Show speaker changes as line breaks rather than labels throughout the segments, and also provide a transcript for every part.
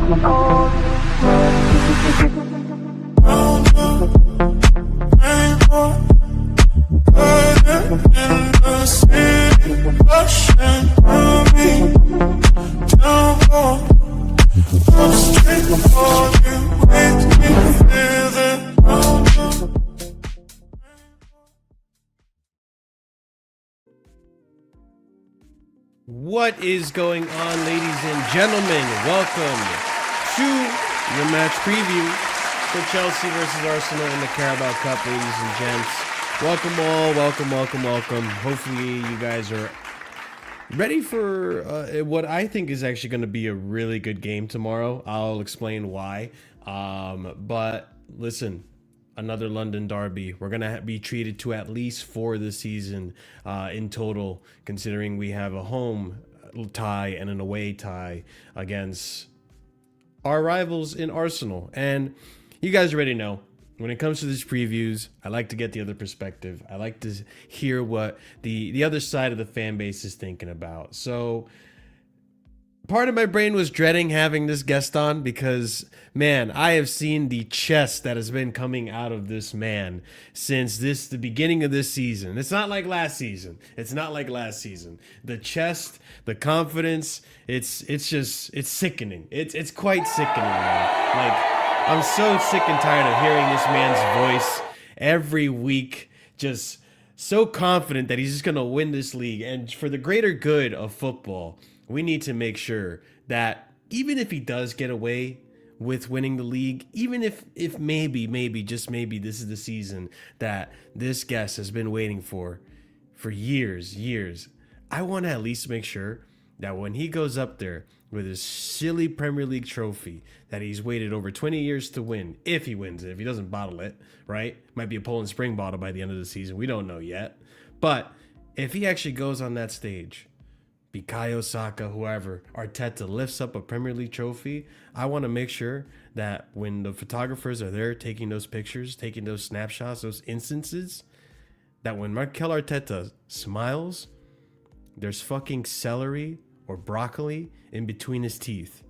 What is going on, ladies and gentlemen? Welcome to your match preview for Chelsea versus Arsenal in the Carabao Cup, ladies and gents. Welcome all, welcome. Hopefully you guys are ready for what I think is actually going to be a really good game tomorrow. I'll explain why. But listen, another London derby. We're going to be treated to at least 4 this season in total, considering we have a home tie and an away tie against our rivals in Arsenal. And you guys already know, when it comes to these previews, I like to get the other perspective. I like to hear what the other side of the fan base is thinking about. So part of my brain was dreading having this guest on because, man, I have seen the chest that has been coming out of this man since the beginning of this season. It's not like last season. The chest, the confidence, it's sickening. It's quite sickening, man. Like, I'm so sick and tired of hearing this man's voice every week, just so confident that he's just going to win this league. And for the greater good of football, we need to make sure that even if he does get away with winning the league, even if maybe, just maybe this is the season that this guest has been waiting for years, I want to at least make sure that when he goes up there with his silly Premier League trophy that he's waited over 20 years to win, if he wins it, if he doesn't bottle it, right? Might be a Poland Spring bottle by the end of the season. We don't know yet. But if he actually goes on that stage, Bukayo Saka, whoever, Arteta lifts up a Premier League trophy, I want to make sure that when the photographers are there taking those pictures, taking those snapshots, those instances, that when Mikel Arteta smiles, there's fucking celery or broccoli in between his teeth.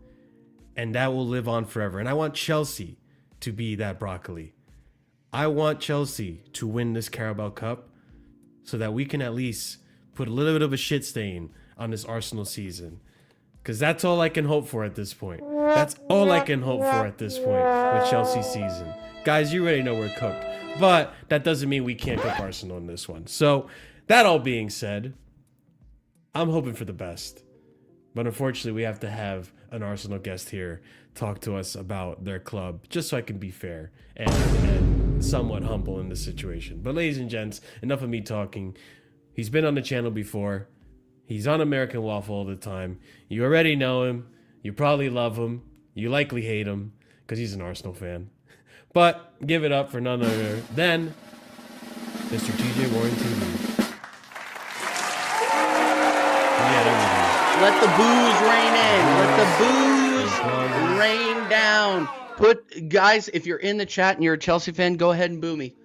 And that will live on forever. And I want Chelsea to be that broccoli. I want Chelsea to win this Carabao Cup so that we can at least put a little bit of a shit stain on this Arsenal season. Because that's all I can hope for at this point. That's all I can hope for at this point with Chelsea's season. Guys, you already know we're cooked. But that doesn't mean we can't cook Arsenal in this one. So, that all being said, I'm hoping for the best. But unfortunately, we have to have an Arsenal guest here talk to us about their club, just so I can be fair and somewhat humble in this situation. But ladies and gents, enough of me talking. He's been on the channel before. He's on American Waffle all the time. You already know him. You probably love him. You likely hate him because he's an Arsenal fan. But give it up for none other than Mr. TJ Warren TV.
Let the booze rain in. Let the booze rain down. Guys, if you're in the chat and you're a Chelsea fan, go ahead and boo me.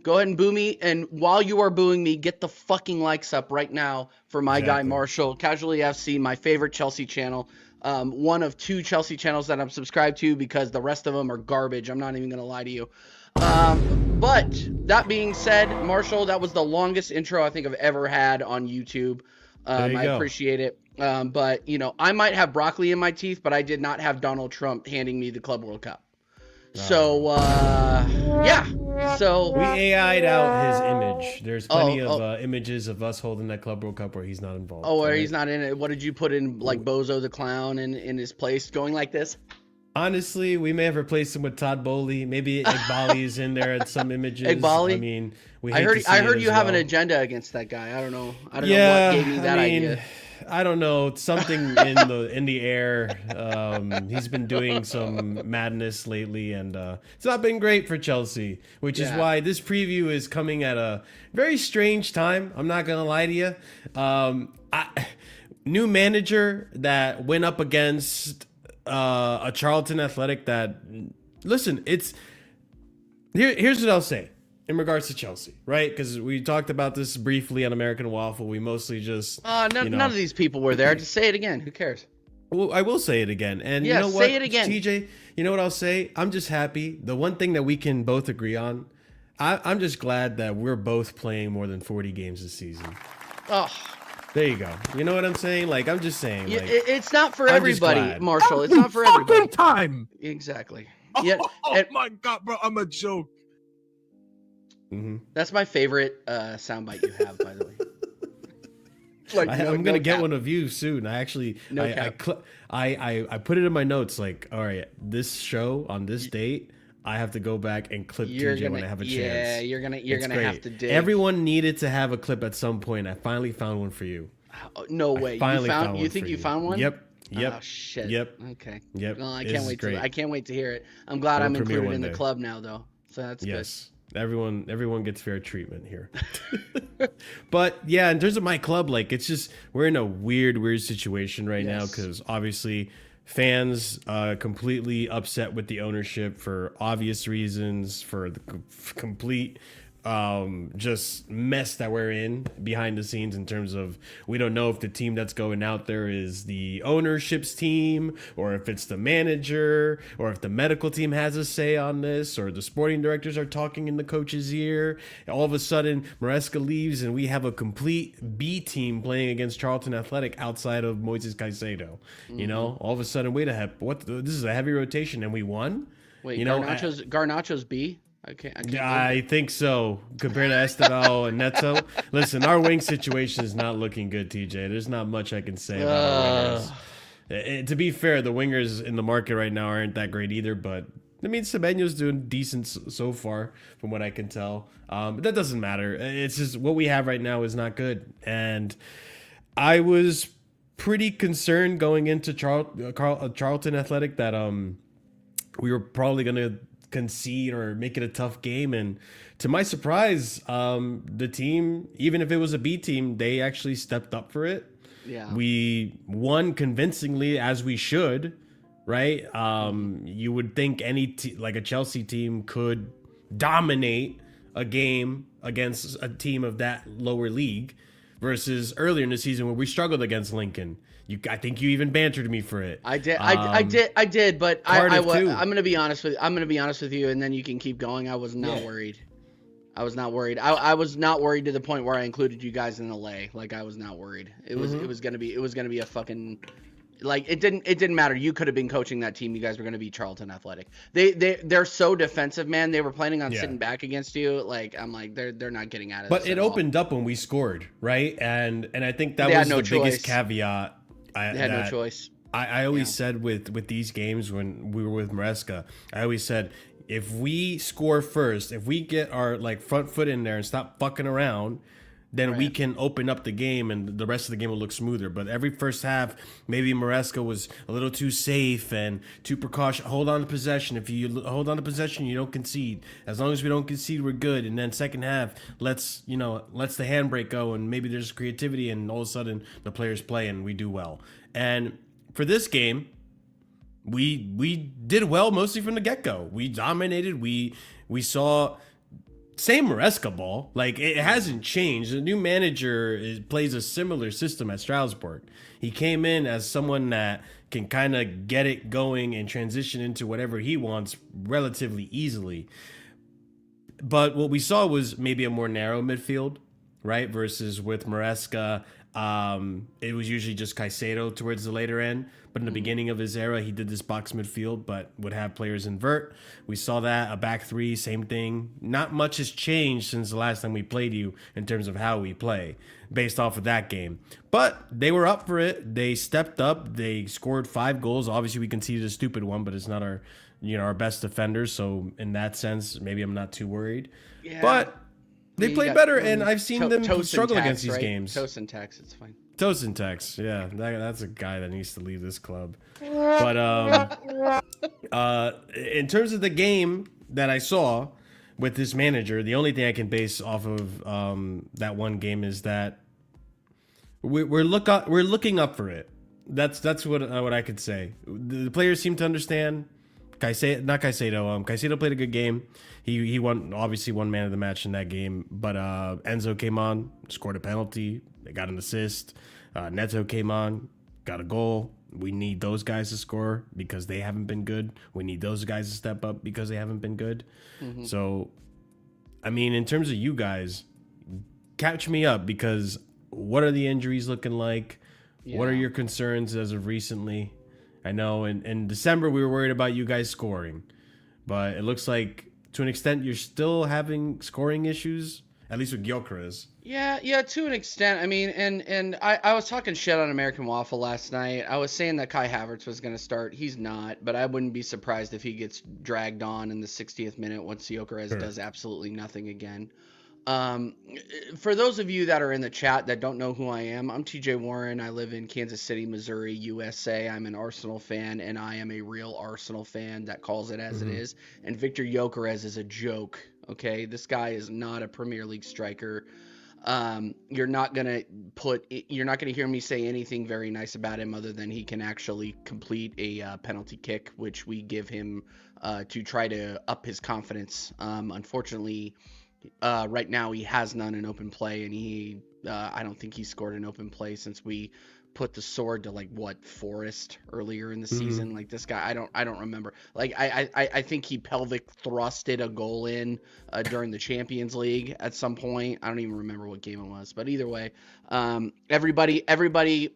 Go ahead and boo me. And while you are booing me, get the fucking likes up right now for my guy Marshall, Casually FC, my favorite Chelsea channel. One of 2 Chelsea channels that I'm subscribed to because the rest of them are garbage. I'm not even going to lie to you. But that being said, Marshall, that was the longest intro I think I've ever had on YouTube. I appreciate it. But, you know, I might have broccoli in my teeth, but I did not have Donald Trump handing me the Club World Cup. So, yeah. So
we AI'd out his image. There's plenty of images of us holding that Club World Cup where he's not involved.
Oh, where he's not in it. What did you put in, like Bozo the Clown in his place, going like this?
Honestly, we may have replaced him with Todd Bowley. Maybe Egbali is in there at some images.
Egbali?
I mean,
I heard you have an agenda against that guy. I don't know. I don't know what gave me that idea.
I don't know. Something in the air. He's been doing some madness lately, and it's not been great for Chelsea, which is why this preview is coming at a very strange time. I'm not gonna lie to you. New manager that went up against a Charlton Athletic that, listen, here's what I'll say in regards to Chelsea, right? Because we talked about this briefly on American Waffle. We mostly just
none of these people were there. Just say it again. Who cares?
Well, I will say it again. And
Yeah,
you know what,
say it again.
TJ, you know what I'll say? I'm just happy. The one thing that we can both agree on, I'm just glad that we're both playing more than 40 games this season.
Oh,
There you go. You know what I'm saying? Like, I'm just saying. Like,
it's not for
I'm just
everybody,
glad.
Marshall. It's not for everybody.
Time.
Exactly.
Oh,
Yeah,
my God, bro, I'm a joke.
that's my favorite soundbite you have, by the way. Like,
I'm gonna get one of you soon. I actually,
cap.
I put it in my notes. Like, all right, this show on this date, I have to go back and clip TJ when I have a chance.
Yeah, you're gonna
Great.
have to dig.
Everyone needed to have a clip at some point. I finally found one for you.
Oh, no way. You think you found one?
Yep.
Oh shit.
Yep.
Okay.
Yep.
Well, I
This
can't
is
wait
great.
to. I can't wait to hear it. I'm glad I'm
premiere
included
one
in the
day.
club now, though. So that's
Yes. Everyone gets fair treatment here. But yeah, in terms of my club, like, it's just, we're in a weird situation right now, because obviously fans completely upset with the ownership for obvious reasons, for the complete just mess that we're in behind the scenes, in terms of, we don't know if the team that's going out there is the ownership's team, or if it's the manager, or if the medical team has a say on this, or the sporting directors are talking in the coach's ear. All of a sudden Maresca leaves and we have a complete B team playing against Charlton Athletic outside of Moises Caicedo. You know, all of a sudden, wait a heck, this is a heavy rotation and we won.
Wait,
you know,
Garnacho's B?
I think so. Compared to Estevao and Neto, listen, our wing situation is not looking good, TJ. There's not much I can say about our wingers. To be fair, the wingers in the market right now aren't that great either, but I mean, Semenyo's doing decent so far, from what I can tell. But that doesn't matter. It's just, what we have right now is not good. And I was pretty concerned going into Charlton Athletic that we were probably going to concede or make it a tough game, and to my surprise, the team, even if it was a B team, they actually stepped up for it.
Yeah,
we won convincingly, as we should, right? You would think like a Chelsea team could dominate a game against a team of that lower league, versus earlier in the season where we struggled against Lincoln. I think you even bantered me for it.
I did. I did. But I'm gonna be honest with you, and then you can keep going. I was not worried. I was not worried. I was not worried to the point where I included you guys in LA. Like, I was not worried. It was gonna be a fucking, like, it didn't matter. You could have been coaching that team. You guys were gonna be Charlton Athletic. They're so defensive, man. They were planning on sitting back against you. Like, I'm like, they're not getting out of this.
But it opened up when we scored, right? And I think that was the biggest caveat.
They had no choice.
I always said with these games when we were with Maresca, I always said, if we score first, if we get our front foot in there and stop fucking around, then we can open up the game and the rest of the game will look smoother. But every first half, maybe Maresca was a little too safe and too precaution. Hold on to possession. If you hold on to possession, you don't concede. As long as we don't concede, we're good. And then second half, let's the handbrake go, and maybe there's creativity, and all of a sudden the players play and we do well. And for this game, we did well mostly from the get-go. We dominated. We saw same Maresca ball. Like, it hasn't changed. The new manager plays a similar system at Strasbourg. He came in as someone that can kind of get it going and transition into whatever he wants relatively easily. But what we saw was maybe a more narrow midfield, right? Versus with Maresca, it was usually just Caicedo towards the later end. But in the beginning of his era, he did this box midfield, but would have players invert. We saw that, a back three, same thing. Not much has changed since the last time we played you in terms of how we play, based off of that game. But they were up for it. They stepped up. They scored 5 goals. Obviously, we conceded a stupid one, but it's not our best defenders. So in that sense, maybe I'm not too worried. Yeah. But they play better, and I've seen them struggle against these games.
Tosin Tax, it's fine.
Tosin Tex, yeah, that's a guy that needs to leave this club. But in terms of the game that I saw with this manager, the only thing I can base off of that one game is that we're looking up for it. That's what I could say. The players seem to understand. Caicedo played a good game. He won, obviously won man of the match in that game. But Enzo came on, scored a penalty. They got an assist. Neto came on, got a goal. We need those guys to score because they haven't been good. We need those guys to step up because they haven't been good. So, I mean, in terms of you guys, catch me up because what are the injuries looking like? What are your concerns as of recently? I know in December we were worried about you guys scoring, but it looks like to an extent you're still having scoring issues, at least with Gyökeres.
Yeah, to an extent. I mean, and I was talking shit on American Waffle last night. I was saying that Kai Havertz was going to start. He's not, but I wouldn't be surprised if he gets dragged on in the 60th minute once Gyökeres does absolutely nothing again. For those of you that are in the chat that don't know who I am, I'm TJ Warren. I live in Kansas City, Missouri, USA. I'm an Arsenal fan, and I am a real Arsenal fan that calls it as it is. And Victor Gyökeres is a joke. Okay, this guy is not a Premier League striker. You're not gonna hear me say anything very nice about him other than he can actually complete a penalty kick, which we give him to try to up his confidence. Unfortunately, right now he has none in open play, and I don't think he scored an open play since we put the sword to Forest earlier in the season. Like this guy, I don't remember. Like I think he pelvic thrusted a goal in during the Champions League at some point. I don't even remember what game it was, but either way, everybody,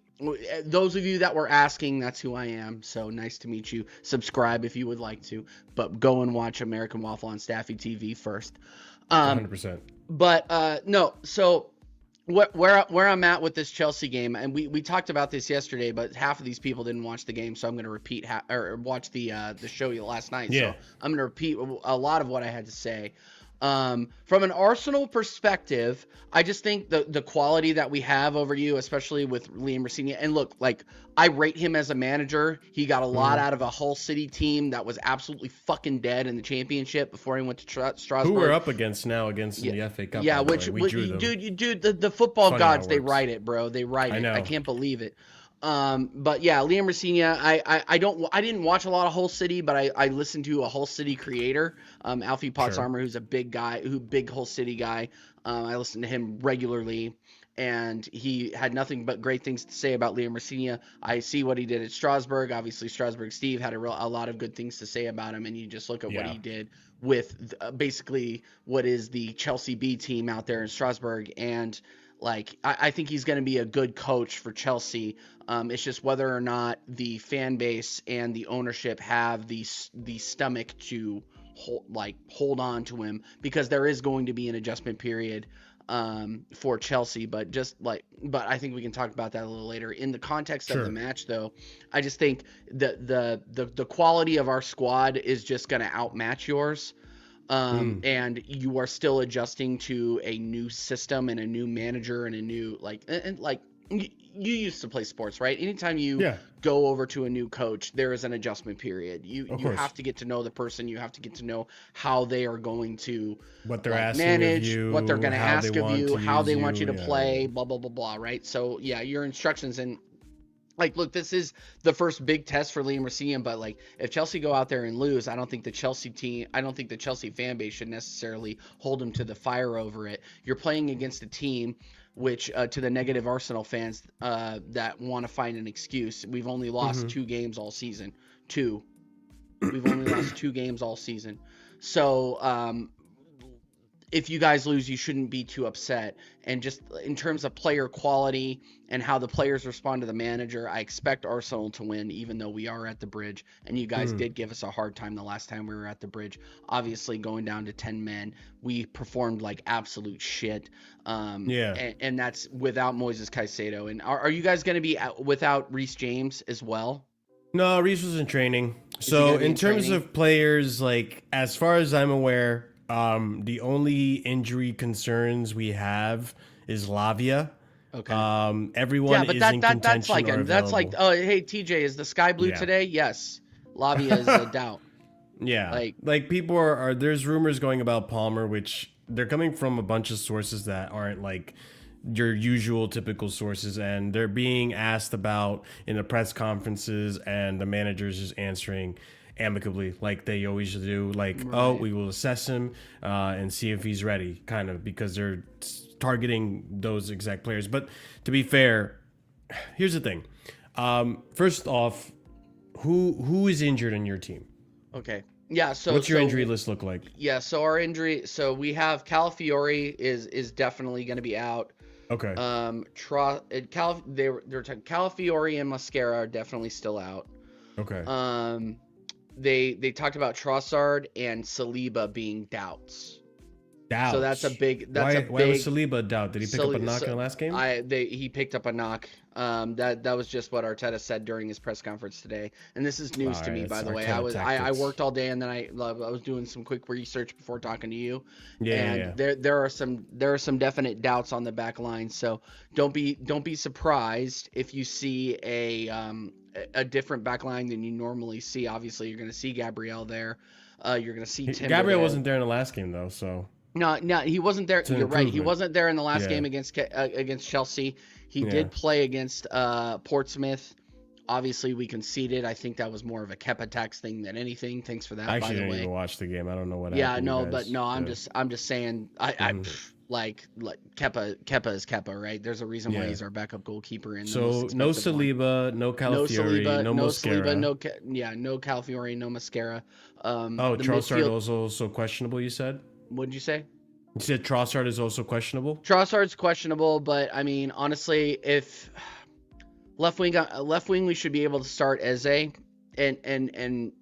those of you that were asking, that's who I am. So nice to meet you. Subscribe if you would like to, but go and watch American Waffle on Staffy TV first.
100%.
But no, so where I'm at with this Chelsea game, and we talked about this yesterday, but half of these people didn't watch the game, so I'm going to repeat or watch the show last night.
Yeah.
So I'm going to repeat a lot of what I had to say. From an Arsenal perspective, I just think the quality that we have over you, especially with Liam Rosenio, and look, I rate him as a manager. He got a lot out of a Hull City team that was absolutely fucking dead in the championship before he went to Strasbourg.
Who we're up against now in the FA Cup.
Yeah, dude, the football
Funny
gods, they
works.
write it, bro. They write
I
it.
know.
I can't believe it. But yeah, Liam Rosenio, I didn't watch a lot of Hull City, but I listened to a Hull City creator, Alfie Potsarmer, who's a big Hull City guy. I listen to him regularly, and he had nothing but great things to say about Liam Rosenio. I see what he did at Strasbourg. Obviously, Strasbourg Steve had a lot of good things to say about him, and you just look at what he did with basically what is the Chelsea B team out there in Strasbourg, and I think he's going to be a good coach for Chelsea. It's just whether or not the fan base and the ownership have the stomach to hold on to him, because there is going to be an adjustment period for Chelsea. But I think we can talk about that a little later. In the context of the match, though, I just think the quality of our squad is just going to outmatch yours. And you are still adjusting to a new system and a new manager and a new you used to play sports, right? Anytime you go over to a new coach, there is an adjustment period. You have to get to know the person. You have to get to know how they are going to
what they're asking
manage,
of you,
what they're going to ask of you, how they want you to play, blah blah blah blah, right? So yeah, your instructions, and look, this is the first big test for Liam Rosenio, but if Chelsea go out there and lose, I don't think the Chelsea fan base should necessarily hold them to the fire over it. You're playing against a team which, to the negative Arsenal fans that want to find an excuse, we've only lost 2 games all season. We've only lost 2 games all season. So if you guys lose, you shouldn't be too upset. And just in terms of player quality and how the players respond to the manager, I expect Arsenal to win, even though we are at the Bridge. And you guys did give us a hard time the last time we were at the Bridge. Obviously, going down to 10 men, we performed like absolute shit. And that's without Moises Caicedo. And are you guys going to be without Reece James as well?
No, Reece was in training. So in terms of players, as far as I'm aware, the only injury concerns we have is Lavia.
Okay.
Everyone is in contention
that's like, oh, hey, TJ, is the sky blue today? Yes. Lavia is a doubt.
Yeah. Like people are there's rumors going about Palmer, which they're coming from a bunch of sources that aren't like your usual typical sources, and they're being asked about in the press conferences, and the manager's just answering amicably like they always do, oh, we will assess him and see if he's ready, kind of, because they're targeting those exact players. But to be fair, here's the thing. First off, who is injured on your team?
Okay. Yeah. So
what's your injury list look like?
Yeah. So our injury. So we have Calafiore is definitely going to be out.
Okay.
Calafiore and Mascara are definitely still out.
Okay.
They talked about Trossard and Saliba being doubts.
Doubts.
So that's a big.
Why was Saliba a doubt? Did he pick up a knock in the last game?
He picked up a knock. That was just what Arteta said during his press conference today, and this is news to me, by the way. I worked all day, and then I was doing some quick research before talking to you. Yeah. There are some definite doubts on the back line, so don't be surprised if you see a different back line than you normally see. Obviously, you're going to see Gabriel there. You're going to see Timber.
Gabriel wasn't there in the last game though, so.
No, he wasn't there. You're right. He wasn't there in the last game against Chelsea. He did play against Portsmouth. Obviously, we conceded. I think that was more of a Kepa tax thing than anything. Thanks for that.
I
actually
didn't even watch the game. I don't know what
happened.
Yeah,
I'm just saying. Like Kepa is Kepa, right? There's a reason why he's our backup goalkeeper.
So no Saliba, no Calafiore, no Mascara.
No Calafiore, no Mascara.
Trossard also questionable. You said.
What did you say?
You said Trossard is also questionable.
Trossard's questionable, but I mean, honestly, if left wing, we should be able to start Eze and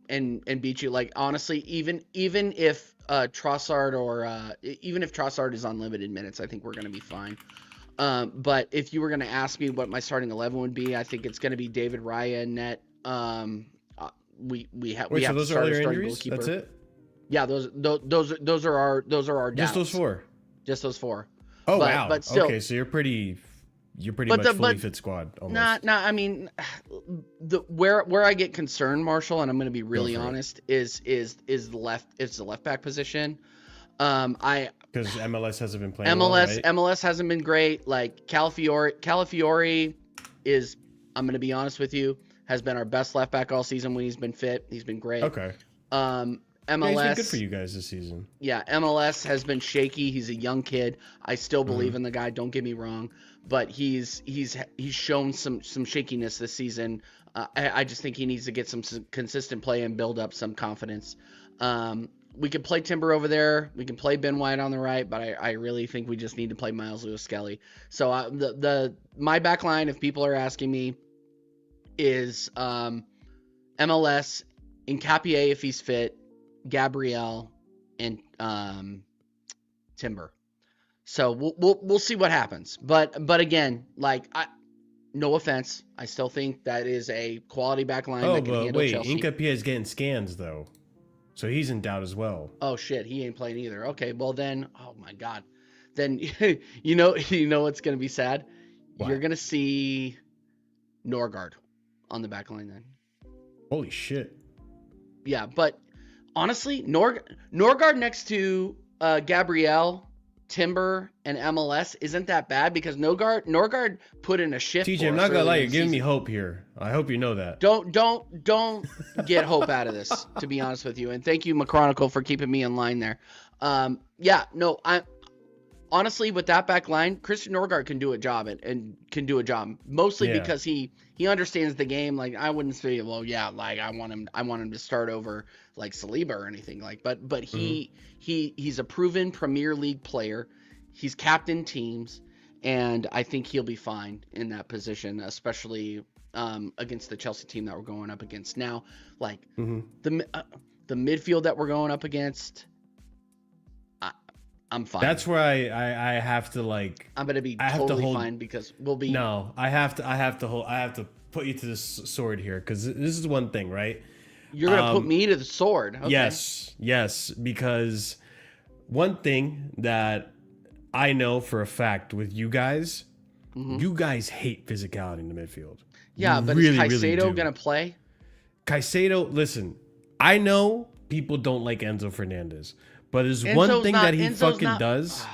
beat you. Like honestly, even if Trossard even if Trossard is on limited minutes, I think we're gonna be fine. But if you were gonna ask me what my starting 11 would be, I think it's gonna be David Raya in net. We have to start a starting goalkeeper.
That's it.
Yeah, those are our doubts.
Just those four.
Just those four.
Oh wow.
But still,
okay, so you're pretty much fully fit squad. Almost.
Nah. I mean, where I get concerned, Marshall, and I'm going to be really honest, is the left back position. Because
MLS hasn't been playing.
MLS hasn't been great. Like Calafiore is, I'm going to be honest with you, has been our best left back all season when he's been fit. He's been great.
Okay.
MLS,
he's been good for you guys this season.
Yeah, MLS has been shaky. He's a young kid. I still believe in the guy. Don't get me wrong, but he's shown some shakiness this season. I just think he needs to get some consistent play and build up some confidence. We can play Timber over there. We can play Ben White on the right, but I really think we just need to play Miles Lewis-Skelly. So my back line, if people are asking me, is MLS, Nkapie if he's fit, Gabriel, and Timber. So we'll see what happens. But again, no offense, I still think that is a quality back line that can handle Chelsea.
Nkapie is getting scans though, so he's in doubt as well.
Oh shit, he ain't playing either. Okay, well then, oh my god, then you know what's gonna be sad. What? You're gonna see Norgard on the back line then.
Holy shit.
Yeah, but honestly, Norgard next to Gabriel, Timber, and MLS isn't that bad because Norgard put in a shift.
TJ, I'm not gonna lie, you're giving me hope here. I hope you know that.
Don't get hope out of this, to be honest with you. And thank you, McChronicle, for keeping me in line there. I honestly, with that back line, Christian Norgard can do a job and can do a job mostly because he understands the game. Like I wouldn't say, well, yeah, like I want him to start over like Saliba or anything but he's a proven Premier League player. He's captained teams, and I think he'll be fine in that position, especially against the Chelsea team that we're going up against now. Like the midfield that we're going up against. I'm fine.
That's where I have to like.
I'm gonna be totally fine because we'll be.
No, I have to put you to the sword here because this is one thing, right?
You're gonna put me to the sword. Okay.
Yes, because one thing that I know for a fact with you guys, you guys hate physicality in the midfield.
Yeah, but is Caicedo gonna play?
Caicedo, listen, I know people don't like Enzo Fernandez. But there's one thing that he fucking does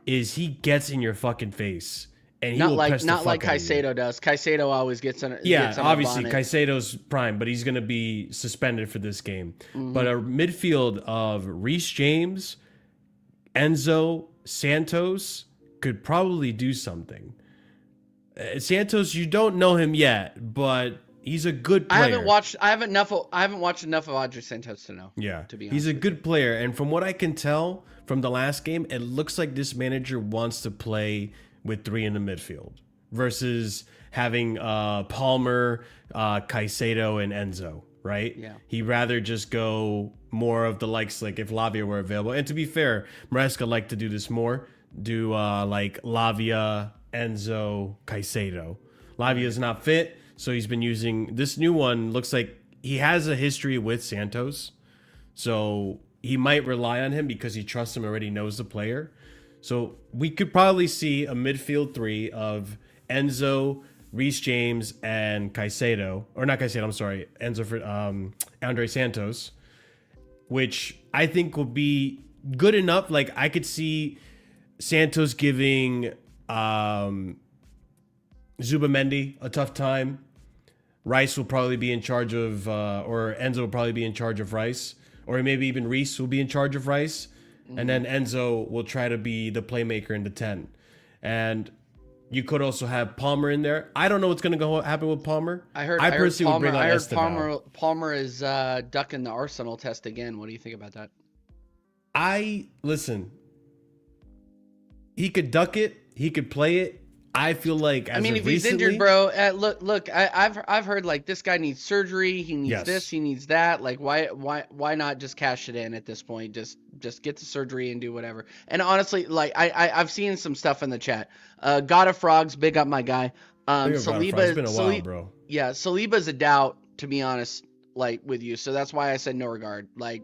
is he gets in your fucking face and he will press the fuck out of you.
Not like Caicedo does. Caicedo always gets in.
Yeah, obviously Caicedo's prime, but he's gonna be suspended for this game. But a midfield of Reece James, Enzo, Santos could probably do something. Santos, you don't know him yet, but he's a good player.
I haven't watched enough of Audrey Santos to know.
Yeah,
to be honest,
he's a good player, and from what I can tell from the last game, it looks like this manager wants to play with 3 in the midfield versus having Palmer, Caicedo, and Enzo. Right?
Yeah.
He'd rather just go more of the likes, like if Lavia were available. And to be fair, Maresca liked to do this more. Do like Lavia, Enzo, Caicedo. Lavia's not fit, so he's been using this new one. Looks like he has a history with Santos, so he might rely on him because he trusts him, already knows the player. So we could probably see a midfield 3 of Enzo, Reece James, and Caicedo, or not Caicedo, I'm sorry, Enzo for Andre Santos, which I think will be good enough. Like I could see Santos giving Zubamendi a tough time. Rice will probably be in charge of, or Enzo will probably be in charge of Rice, or maybe even Reece will be in charge of Rice, and then Enzo will try to be the playmaker in the 10, and you could also have Palmer in there. I don't know what's going to happen with Palmer.
I heard Palmer is ducking the Arsenal test again. What do you think about that?
Listen. He could duck it. He could play it. I feel like
if he's injured, bro. Look. I've heard like this guy needs surgery. He needs this. He needs that. Like why not just cash it in at this point? Just get the surgery and do whatever. And honestly, like I've seen some stuff in the chat. God of Frogs, big up my guy. Saliba,
it's been a while, bro.
Yeah, Saliba's a doubt, to be honest, like with you. So that's why I said no regard. Like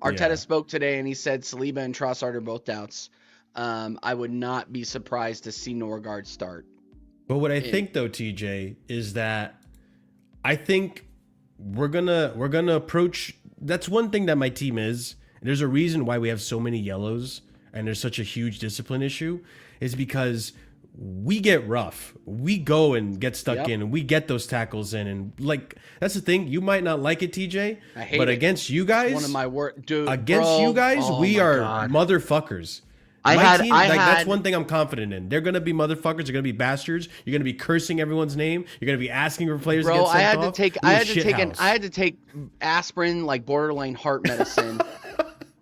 Arteta spoke today and he said Saliba and Trossard are both doubts. I would not be surprised to see Norgard start.
But what I think though, TJ, is that I think we're gonna approach. That's one thing that my team is. And there's a reason why we have so many yellows and there's such a huge discipline issue, is because we get rough. We go and get stuck in, and we get those tackles in, and like that's the thing. You might not like it, TJ,
I hate
but
it.
against you guys,
one of my work, dude.
Against you guys, we are motherfuckers. That's one thing I'm confident in. They're gonna be motherfuckers. They're gonna be bastards. You're gonna be cursing everyone's name. You're gonna be asking for players to get sent off.
I had to take aspirin, like borderline heart medicine.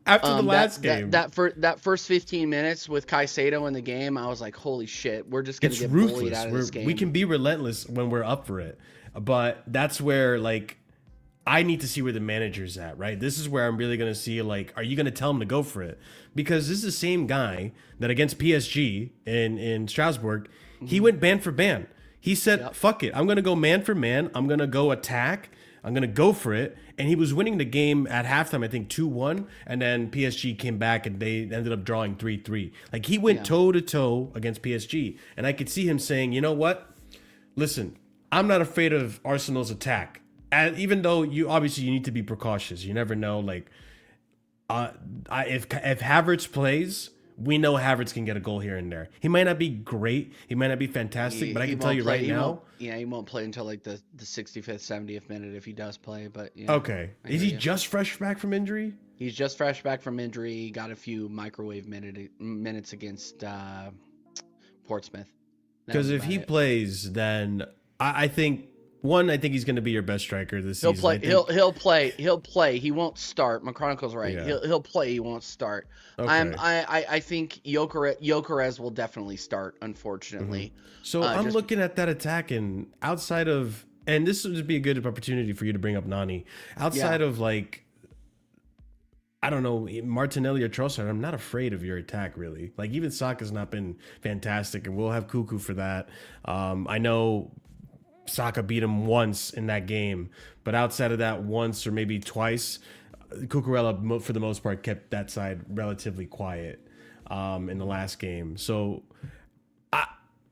After the last game,
that first 15 minutes with Caicedo in the game, I was like, "Holy shit, we're just gonna get bullied out of this game."
We can be relentless when we're up for it, but that's where like I need to see where the manager's at. Right, this is where I'm really gonna see like, are you gonna tell him to go for it? Because this is the same guy that against PSG in Strasbourg, he went man for man. He said, "Fuck it, I'm gonna go man for man. I'm gonna go attack. I'm gonna go for it." And he was winning the game at halftime, I think 2-1, and then PSG came back and they ended up drawing 3-3. Like he went toe to toe against PSG, and I could see him saying, "You know what? Listen, I'm not afraid of Arsenal's attack. And even though you need to be precautious. You never know. Like, if Havertz plays, we know Havertz can get a goal here and there. He might not be great. He might not be fantastic, but I can tell you right now.
He won't play until like the 65th, 70th minute if he does play. But
okay, is he just fresh back from injury?
He's just fresh back from injury. He got a few microwave minutes against Portsmouth. Because
if he plays, then I think he's going to be your best striker this season.
He'll play. He won't start. McChronicle's right. Yeah. He'll play. He won't start. Okay. I think Gyökeres will definitely start. Unfortunately.
So I'm looking at that attack, and outside of, and this would be a good opportunity for you to bring up Nani. Outside of like, I don't know, Martinelli or Trossard, I'm not afraid of your attack really. Like even Saka's not been fantastic, and we'll have Cuckoo for that. I know Saka beat him once in that game, but outside of that once or maybe twice, Cucurella for the most part kept that side relatively quiet in the last game. So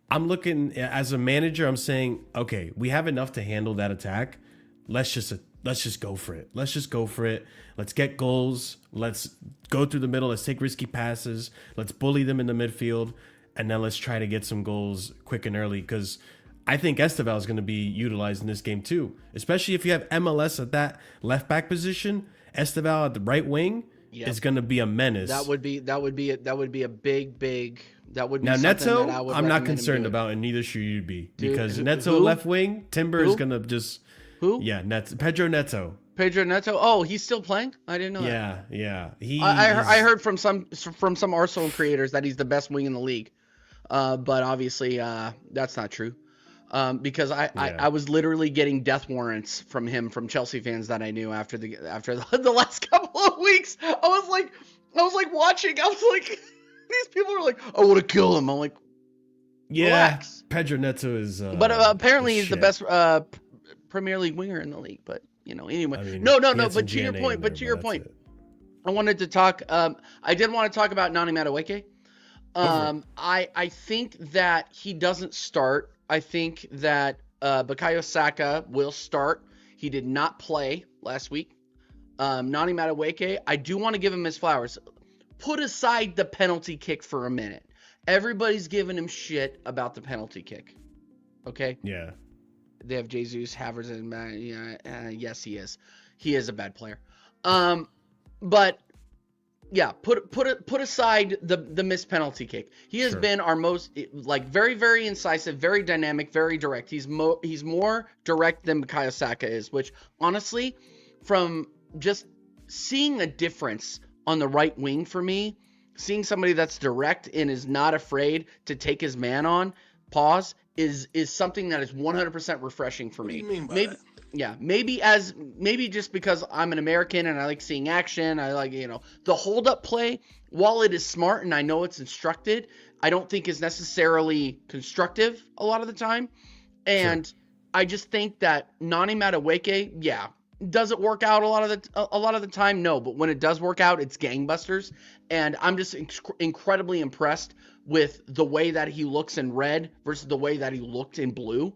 I'm looking as a manager. I'm saying, okay, we have enough to handle that attack. Let's just go for it. Let's just go for it. Let's get goals. Let's go through the middle. Let's take risky passes. Let's bully them in the midfield, and then let's try to get some goals quick and early, because I think Esteval is going to be utilized in this game too, especially if you have MLS at that left back position. Esteval at the right wing is going to be a menace.
That would be a big That would be
Now
something
Neto,
that I would
I'm not
recommend him
concerned
doing.
about, and neither should you be,
Dude,
because
who-
Neto
who?
left wing, Timber is
Who?
gonna just
Who?
yeah, Pedro Neto.
Pedro Neto. Oh, he's still playing? I didn't know that.
Yeah.
I heard from some Arsenal creators that he's the best wing in the league. But obviously that's not true. Because I was literally getting death warrants from him from Chelsea fans that I knew after the last couple of weeks. I was like watching. I was like, these people are like, I want to kill him. I'm like, relax.
Pedro Neto is.
But apparently he's the
shit.
best Premier League winger in the league. But anyway,
I mean,
no.
he had some
But to your
GNA
point.
in
But
there,
to your
that's
point,
it.
I wanted to talk. I did want to talk about Nani Madueke. I think that he doesn't start. I think that Bukayo Saka will start. He did not play last week. Nani Madueke, I do want to give him his flowers. Put aside the penalty kick for a minute. Everybody's giving him shit about the penalty kick. Okay?
Yeah.
They have Jesus, Havertz, and yes, he is. He is a bad player. But yeah, put aside the missed penalty kick. He has been our most very, very incisive, very dynamic, very direct. He's more direct than Bukayo Saka is, which honestly, from just seeing a difference on the right wing for me, seeing somebody that's direct and is not afraid to take his man on, is something that is 100% refreshing for me.
What do you mean by that?
Yeah, maybe just because I'm an American and I like seeing action. I like, the hold up play, while it is smart and I know it's instructed, I don't think is necessarily constructive a lot of the time. And I just think that Nani Madueke, does it work out a lot of the time? No, but when it does work out, it's gangbusters. And I'm just incredibly impressed with the way that he looks in red versus the way that he looked in blue.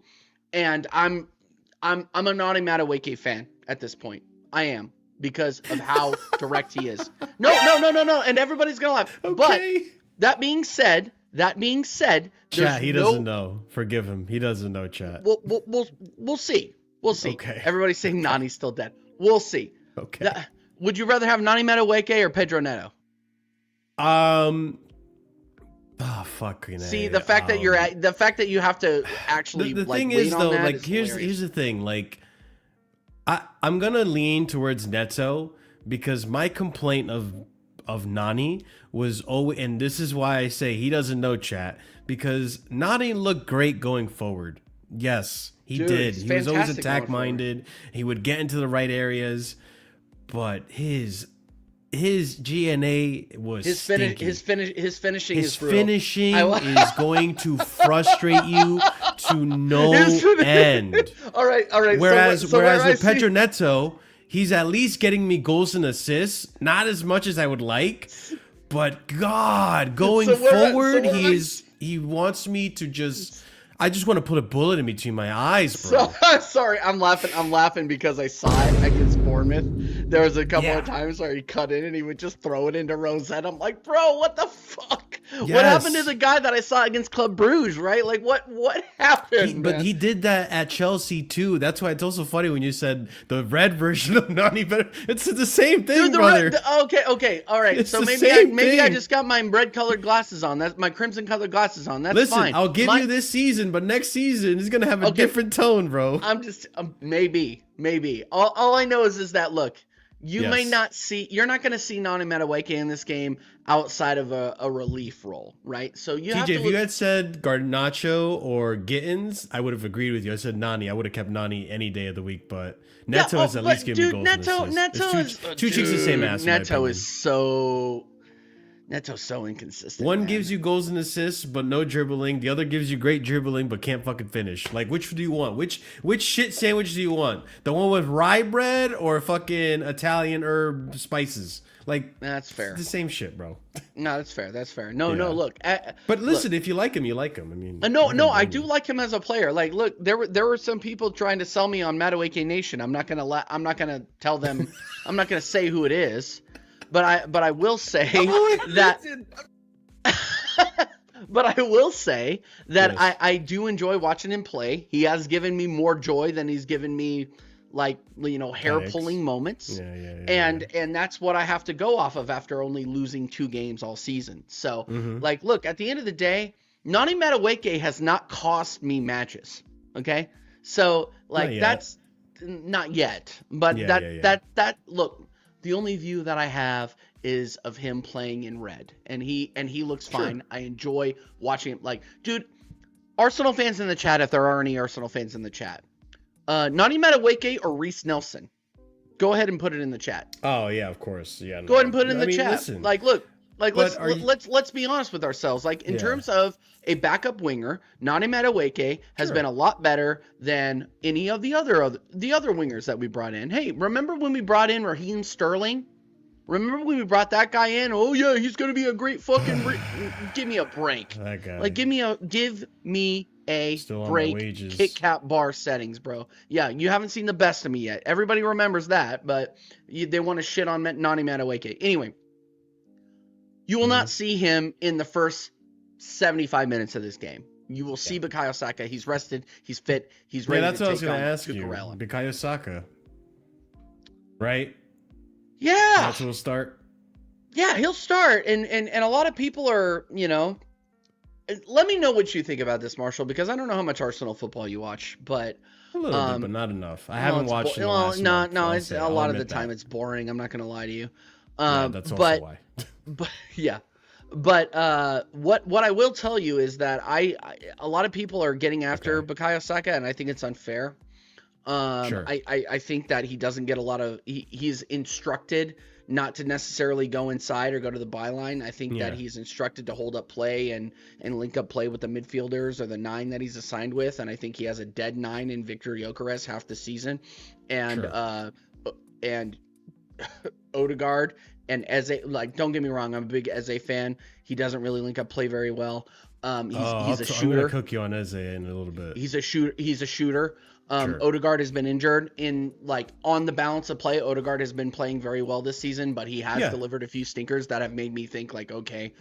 And I'm a Nani Madueke fan at this point. I am, because of how direct he is. No. And everybody's gonna laugh.
Okay.
But that being said,
Chat, he doesn't know. Forgive him. He doesn't know, chat.
We'll see. We'll see.
Okay.
Everybody's saying Nani's still dead. We'll see.
Okay.
Would you rather have Nani Madueke or Pedro Neto?
Fucking
See, the fact that you have to actually
the
like,
thing
wait
is
on
though,
that
like
is
here's
hilarious.
the thing, like I'm gonna lean towards Neto because my complaint of Nani was and this is why I say he doesn't know, chat, because Nani looked great going forward. Yes, he
Dude,
did.
he's
He was always
fantastic
attack
going forward.
minded. He would get into the right areas, but his GNA was
His
stinky.
finishing
His
is real.
finishing is going to frustrate you to no end.
All right.
Whereas
so where I
with
see-
Pedro Neto, he's at least getting me goals and assists, not as much as I would like, but God, going
So where I-
forward,
so where I-
he wants me to just. I just want to put a bullet in between my eyes, bro.
Sorry, I'm laughing because I saw it against Bournemouth. There was a couple of times where he cut in and he would just throw it into Rosette. I'm like, bro, what the fuck? What happened to the guy that I saw against Club Bruges, right? Like, what happened?
But he did that at Chelsea too. That's why it's also funny when you said the red version of Nani. But it's the same thing,
Dude,
brother.
Okay, all right.
It's
So
the
maybe
same
I
thing.
just got my red colored glasses on. That's my crimson colored glasses on. That's
Listen,
fine.
I'll give you this season, but next season is gonna have a different tone, bro.
I'm just maybe. All I know is that look, may not see. You're not going to see Nani Madueke in this game outside of a relief role, right? So you have
TJ,
to
if you had said Garnacho or Gittins, I would have agreed with you. I said Nani. I would have kept Nani any day of the week, but Neto has at least given me goals and assists.
Neto
It's
is
two chicks the same ass. in my
Neto
opinion.
is so. Neto's so inconsistent.
One
man.
gives you goals and assists, but no dribbling. The other gives you great dribbling, but can't fucking finish. Like, which do you want? Which shit sandwich do you want? The one with rye bread or fucking Italian herb spices? Like,
That's fair.
it's the same shit, bro.
No, that's fair. That's fair. No,
Yeah.
look.
But listen, if you like him, you like him. I mean,
No, I do like him as a player. Like, look, there were some people trying to sell me on Madueke Nation. I'm not gonna tell them. I'm not gonna say who it is, but I will say that. But I will say that
Yes.
I do enjoy watching him play. He has given me more joy than he's given me like, hair pulling moments.
Yeah.
And that's what I have to go off of after only losing 2 games all season. So like, look, at the end of the day, Nani Madueke has not cost me matches. Okay. So like, that's not yet, but that look, the only view that I have is of him playing in red, and he looks fine. I enjoy watching him. Like, dude, Arsenal fans in the chat, if there are any Arsenal fans in the chat, Nani Madueke or Reece Nelson, go ahead and put it in the chat.
Oh yeah, of course. Yeah.
Go ahead and put it in the chat.
Listen,
like, look, like, let's be honest with ourselves. Like, in terms of a backup winger, Nani Madueke has been a lot better than any of the other wingers that we brought in. Hey, remember when we brought in Raheem Sterling? Remember when we brought that guy in? Oh yeah, he's gonna be a great fucking. Give me a break.
That guy.
Like, give me a
Still
break. Kit Kat bar settings, bro. Yeah, you haven't seen the best of me yet. Everybody remembers that, but they want to shit on Nani Madueke. Anyway, you will not see him in the first 75 minutes of this game. You will see Bukayo Saka. He's rested. He's fit. He's ready.
That's
to
what I was
take
gonna
on
ask you.
Cucurella.
Bukayo Saka, right?
Yeah,
That's where we'll start.
Yeah, he'll start, and a lot of people are, let me know what you think about this, Marshall, because I don't know how much Arsenal football you watch, but
a little bit, but not enough. I haven't watched it.
No, it's a lot of the time it's boring. I'm not gonna lie to you.
That's also why.
But yeah. But what I will tell you is that a lot of people are getting after Bukayo Saka, and I think it's unfair. I think that he doesn't get a lot of he's instructed not to necessarily go inside or go to the byline. I think that he's instructed to hold up play and link up play with the midfielders or the 9 that he's assigned with, and I think he has a dead 9 in Victor Gyökeres half the season, and Odegaard and Eze. Like, don't get me wrong, I'm a big Eze fan. He doesn't really link up play very well. He's a shooter.
I'm gonna cook you on Eze in a little bit.
He's a shooter. Odegaard has been injured on the balance of play. Odegaard has been playing very well this season, but he has delivered a few stinkers that have made me think okay,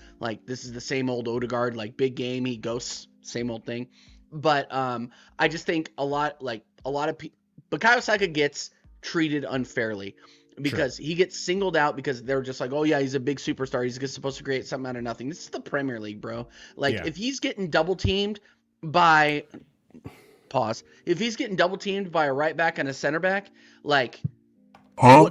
this is the same old Odegaard, big game, he ghosts, same old thing. But I just think a lot of people, Bukayo Saka gets treated unfairly because he gets singled out because they're just like, oh yeah, he's a big superstar, he's just supposed to create something out of nothing. This is the Premier League, bro. If he's getting double teamed by if he's getting double teamed by a right back and a center back, what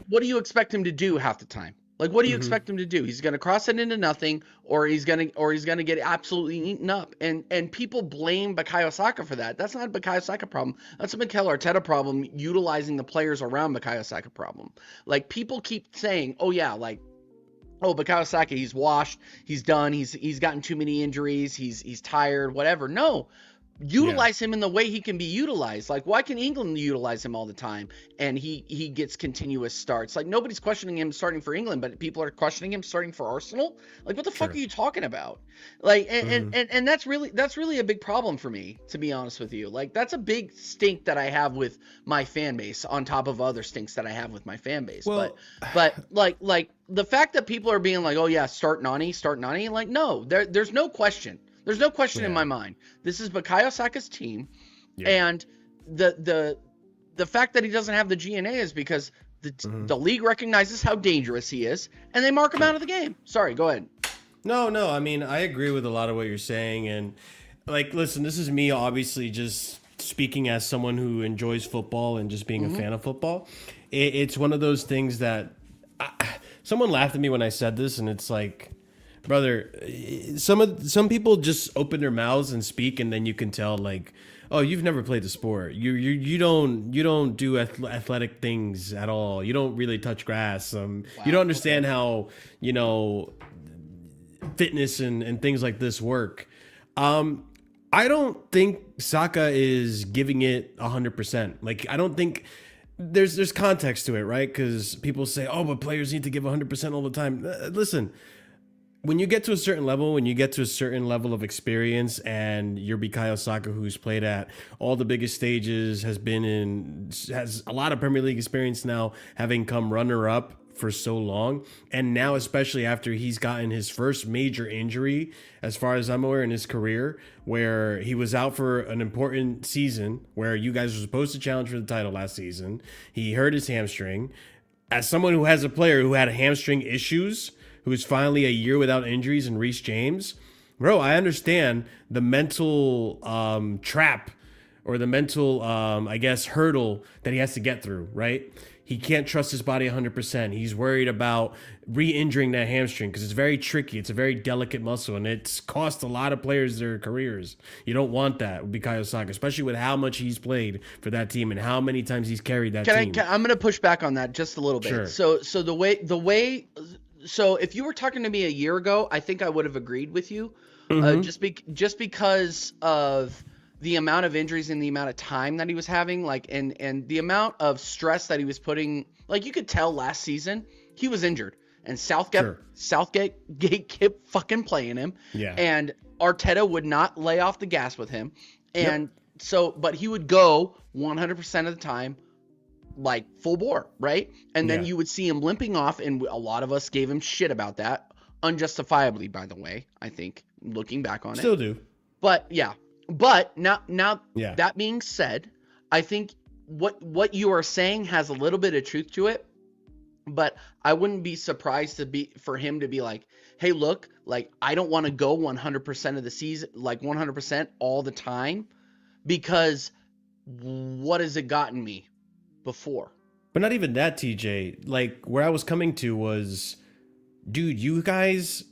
do you expect him to do half the time? What do you expect him to do? He's going to cross it into nothing, or he's going to get absolutely eaten up. And people blame Bukayo Saka for that. That's not a Bukayo Saka problem. That's a Mikel Arteta problem, utilizing the players around Bukayo Saka problem. People keep saying, oh yeah, Bukayo Saka, he's washed, he's done, he's gotten too many injuries, he's tired, whatever. No. Utilize him in the way he can be utilized. Why can England utilize him all the time and he gets continuous starts? Nobody's questioning him starting for England, but people are questioning him starting for Arsenal. What the fuck are you talking about? And that's really a big problem for me, to be honest with you. That's a big stink that I have with my fan base, on top of other stinks that I have with my fan base. Well, but the fact that people are being oh yeah, start Nani, no, there's no question. There's no question in my mind. This is Bukayo Saka's team, and the fact that he doesn't have the GNA is because the league recognizes how dangerous he is, and they mark him out of the game. Sorry, go ahead.
No. I mean, I agree with a lot of what you're saying, and listen, this is me obviously just speaking as someone who enjoys football and just being a fan of football. It's one of those things that someone laughed at me when I said this, and it's brother, some people just open their mouths and speak, and then you can tell oh, you've never played the sport. You don't do athletic things at all. You don't really touch grass. You don't understand how fitness and things like this work. I don't think Saka is giving it 100%. I don't think there's context to it, right? Because people say, oh, but players need to give 100% all the time. Listen. When you get to a certain level, when you get to a certain level of experience, and you're Bukayo Saka, who's played at all the biggest stages, has a lot of Premier League experience now, having come runner-up for so long. And now, especially after he's gotten his first major injury, as far as I'm aware, in his career, where he was out for an important season where you guys were supposed to challenge for the title last season. He hurt his hamstring. As someone who has a player who had hamstring issues, who is finally a year without injuries, and Reece James, bro, I understand the mental trap or the mental, I guess, hurdle that he has to get through, right? He can't trust his body 100%. He's worried about re-injuring that hamstring because it's very tricky. It's a very delicate muscle, and it's cost a lot of players their careers. You don't want that with Bukayo Saka, especially with how much he's played for that team and how many times he's carried that team.
I'm going to push back on that just a little bit.
Sure.
So the way, if you were talking to me a year ago, I think I would have agreed with you, just because of the amount of injuries and the amount of time that he was having, like, and the amount of stress that he was putting. Like, you could tell last season he was injured, and Southgate kept fucking playing him.
Yeah.
And Arteta would not lay off the gas with him, and but he would go 100% of the time, like, full bore, right? And then you would see him limping off, and a lot of us gave him shit about that, unjustifiably, by the way. I think, looking back on
Still do.
But yeah. But now that being said, I think what you are saying has a little bit of truth to it, but I wouldn't be surprised for him to be like, hey, look, like, I don't want to go 100% of the season, like 100% all the time, because what has it gotten me before?
But not even that, TJ. Like, where I was coming to was, dude, you guys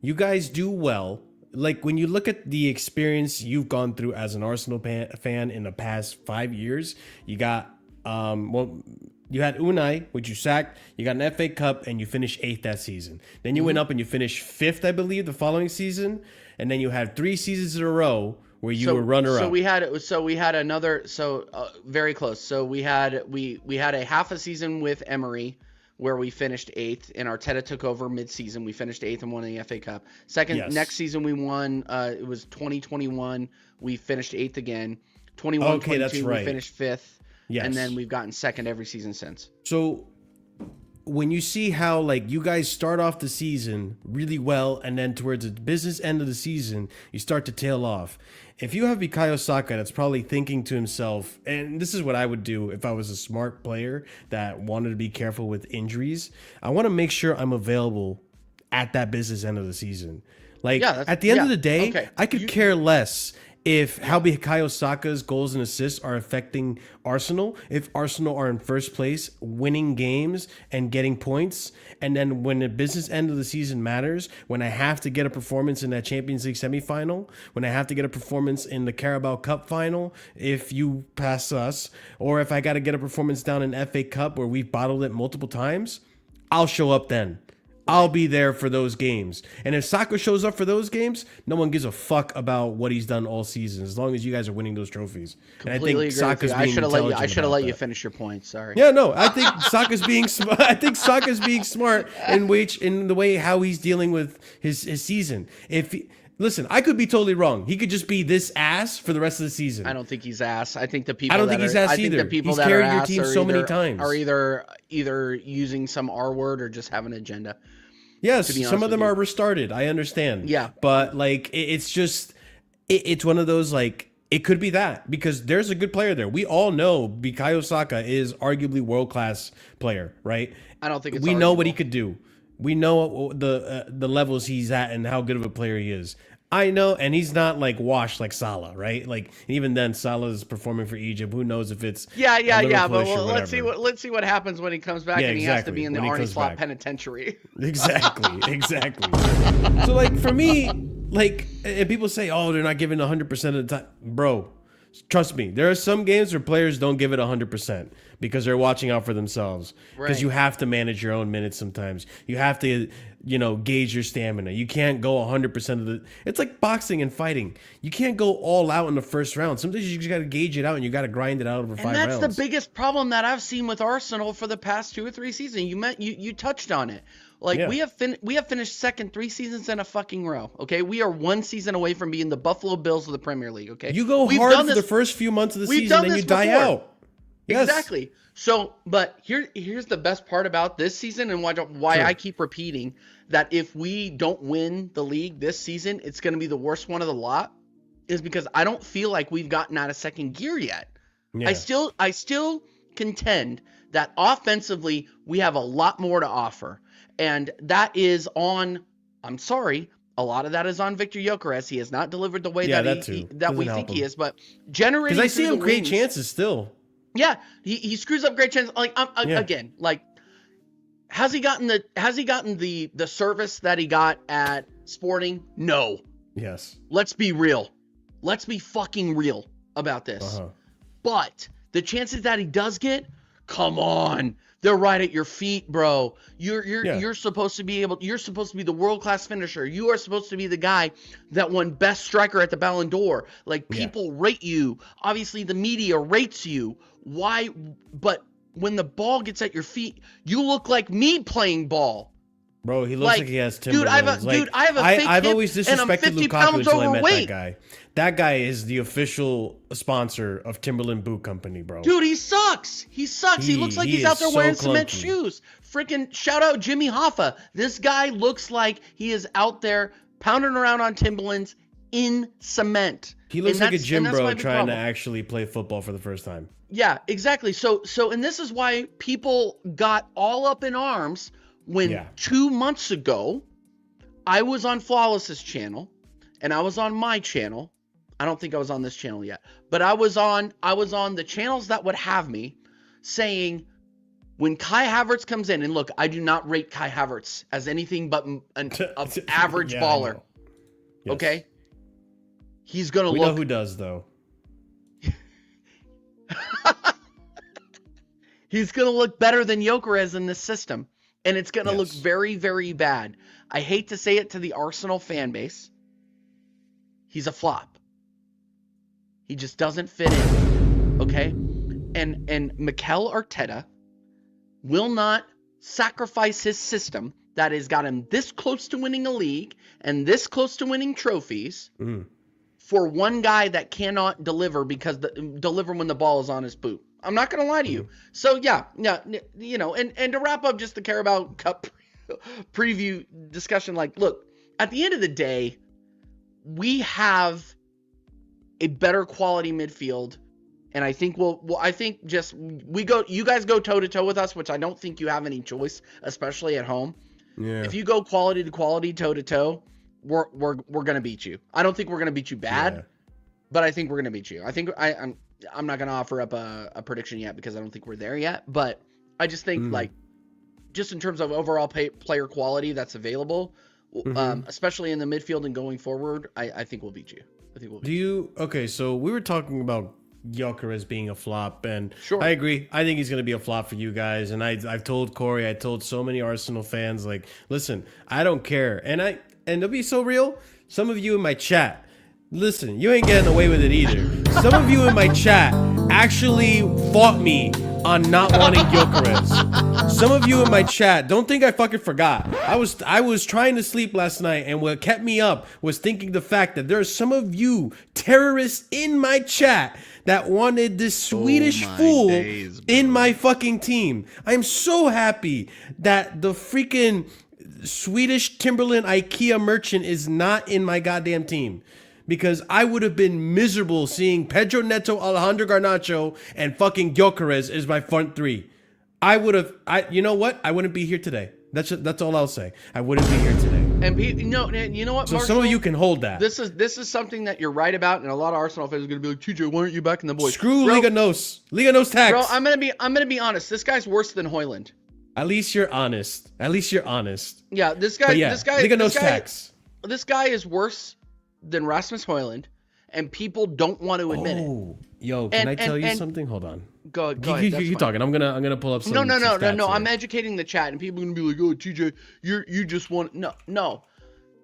do well. Like, when you look at the experience you've gone through as an Arsenal fan in the past 5 years, you got, you had Unai, which you sacked, you got an FA Cup, and you finished 8th that season. Then you went up and you finished 5th, I believe, the following season. And then you had 3 seasons in a row where you were runner-up.
So we had another, very close. So we had a half a season with Emery, where we finished 8th, and Arteta took over mid-season. We finished 8th and won the FA Cup. Next season we won. It was 2021. We finished 8th again. 21-22 we finished 5th.
Yes.
And then we've gotten 2nd every season since.
So when you see how, like, you guys start off the season really well, and then towards the business end of the season, you start to tail off. If you have Bukayo Saka that's probably thinking to himself, and this is what I would do if I was a smart player that wanted to be careful with injuries, I want to make sure I'm available at that business end of the season. Like, at the end of the day, I could care less if how Bukayo Saka's goals and assists are affecting Arsenal, if Arsenal are in first place, winning games and getting points, and then when the business end of the season matters, when I have to get a performance in that Champions League semifinal, when I have to get a performance in the Carabao Cup final, if you pass us, or if I got to get a performance down in FA Cup where we've bottled it multiple times, I'll show up then. I'll be there for those games. And if Saka shows up for those games, no one gives a fuck about what he's done all season, as long as you guys are winning those trophies.
Completely
and I think Saka's
I should have let you
that.
finish your point. Sorry.
Yeah, no, I think Saka's being smart. I think Saka's being smart in the way how he's dealing with his season. Listen, I could be totally wrong. He could just be this ass for the rest of the season.
I don't think he's ass. I think the people.
I don't think he's ass either.
The people
he's
that
carried
are
your
ass
team so many times.
Are either using some R word or just have an agenda.
Yes, some of them are restarted. I understand.
Yeah,
but like it's just it's one of those, like, it could be that, because there's a good player there. We all know Bukayo Saka is arguably world-class player, right?
I don't think
we know what he could do. We know the levels he's at and how good of a player he is. I know, and he's not like washed like Salah, right? Like, even then, Salah is performing for Egypt. Who knows if it's
But let's see what happens when he comes back and he has to be in the Arnie Slot penitentiary.
Exactly. So, like, for me, like, and people say, oh, they're not giving 100% of the time, bro. Trust me, there are some games where players don't give it 100% because they're watching out for themselves. Because you have to manage your own minutes sometimes. You have to, gauge your stamina. You can't go 100% of the... It's like boxing and fighting. You can't go all out in the first round. Sometimes you just got to gauge it out and you got to grind it out over 5 rounds.
And that's the biggest problem that I've seen with Arsenal for the past 2 or 3 seasons. You touched on it. Like, we have finished second 3 seasons in a fucking row. Okay, we are 1 season away from being the Buffalo Bills of the Premier League. Okay,
you go hard for the first few months of the season, and you die out. Yes.
Exactly. So, but here's the best part about this season, and why
Sure.
I keep repeating that if we don't win the league this season, it's going to be the worst one of the lot, is because I don't feel like we've gotten out of second gear yet.
Yeah.
I still contend that offensively we have a lot more to offer, and that is on. I'm sorry. A lot of that is on Victor Gyökeres. He has not delivered the way
Yeah,
that
that too.
that we
Doesn't
think
help
he
him.
is, but generating
Because I see
through
him
the
create
wings-
chances still.
Yeah, he screws up great chances. Like
Yeah.
again, like has he gotten the service that he got at Sporting? No.
Yes.
Let's be real. Let's be fucking real about this.
Uh-huh.
But the chances that he does get, come on. They're right at your feet, bro. You're supposed to be you're supposed to be the world-class finisher. You are supposed to be the guy that won best striker at the Ballon d'Or. Like, people rate you. Obviously the media rates you. Why? But when the ball gets at your feet, you look like me playing ball.
Bro, he looks like he has
Dude,
Timberlands.
I have a fake
I've
hip
always
and I'm
disrespected
50
Lukaku
pounds
until I met that
overweight.
guy. That guy is the official sponsor of Timberland Boot Company, bro.
Dude, he sucks. He sucks. He looks like he's out there
is
wearing
so
cement
clunky.
shoes. Freaking shout out Jimmy Hoffa. This guy looks like he is out there pounding around on Timberlands in cement.
He looks
And
like a
that's-
gym
and that's
bro
my big
trying to
problem.
actually play football for the first time.
Yeah, exactly. So and this is why people got all up in arms when 2 months ago I was on Flawless's channel and I was on my channel. I don't think I was on this channel yet, but I was on the channels that would have me saying when Kai Havertz comes in, and look, I do not rate Kai Havertz as anything but an average
Yeah, I
baller.
know. Yes.
Okay? He's going to
We
look
know who does, though.
He's going to look better than Gyökeres in this system. And it's going to look
Yes.
very, very bad. I hate to say it to the Arsenal fan base. He's a flop. He just doesn't fit in. Okay? And Mikel Arteta will not sacrifice his system that has got him this close to winning a league and this close to winning trophies for one guy that cannot deliver deliver when the ball is on his boot. I'm not going to lie to you. So yeah, you know, and to wrap up just the Carabao Cup preview discussion, like, look, at the end of the day, we have a better quality midfield, and I think you guys go toe to toe with us, which I don't think you have any choice, especially at home.
Yeah.
If you go quality to quality, toe to toe, we're gonna beat you. I don't think we're gonna beat you bad, but I think we're gonna beat you. I think I'm not gonna offer up a prediction yet because I don't think we're there yet. But I just think like, just in terms of overall player quality that's available, especially in the midfield and going forward, I think we'll beat you. I think we'll beat you.
Okay, so we were talking about Gyökeres being a flop, and
Sure.
I agree. I think he's going to be a flop for you guys, and I've told Corey, I told so many Arsenal fans, like, listen, I don't care, and to be so real, some of you in my chat, listen, you ain't getting away with it either. Some of you in my chat actually fought me on not wanting Gyökeres. Some of you in my chat, don't think I fucking forgot. I was trying to sleep last night, and what kept me up was thinking the fact that there are some of you terrorists in my chat that wanted this Swedish fool in my fucking team. I'm so happy that the freaking Swedish Timberland IKEA merchant is not in my goddamn team. Because I would have been miserable seeing Pedro Neto, Alejandro Garnacho, and fucking Gyökeres as my front three. You know what? I wouldn't be here today. That's all I'll say. I wouldn't be here today.
And you know what,
So
Marshall?
some of you can hold that.
This is something that you're right about, and a lot of Arsenal fans are gonna be like, TJ, why aren't you backing the boys?
Screw
Bro,
Liga Nos. Liga Nos tax.
Bro, I'm gonna be honest. This guy's worse than Højlund.
At least you're honest.
Yeah, this guy.
But yeah,
this guy.
Liga Nos
this guy,
tax.
This guy is worse than Rasmus Højlund, and people don't want to admit it.
Oh, yo, can I tell you
and-
something? Hold on.
Go ahead.
Keep
That's fine.
talking. I'm gonna pull up some.
No.
some stats here.
I'm educating the chat, and people are gonna be like, "Oh, TJ, you just want." No.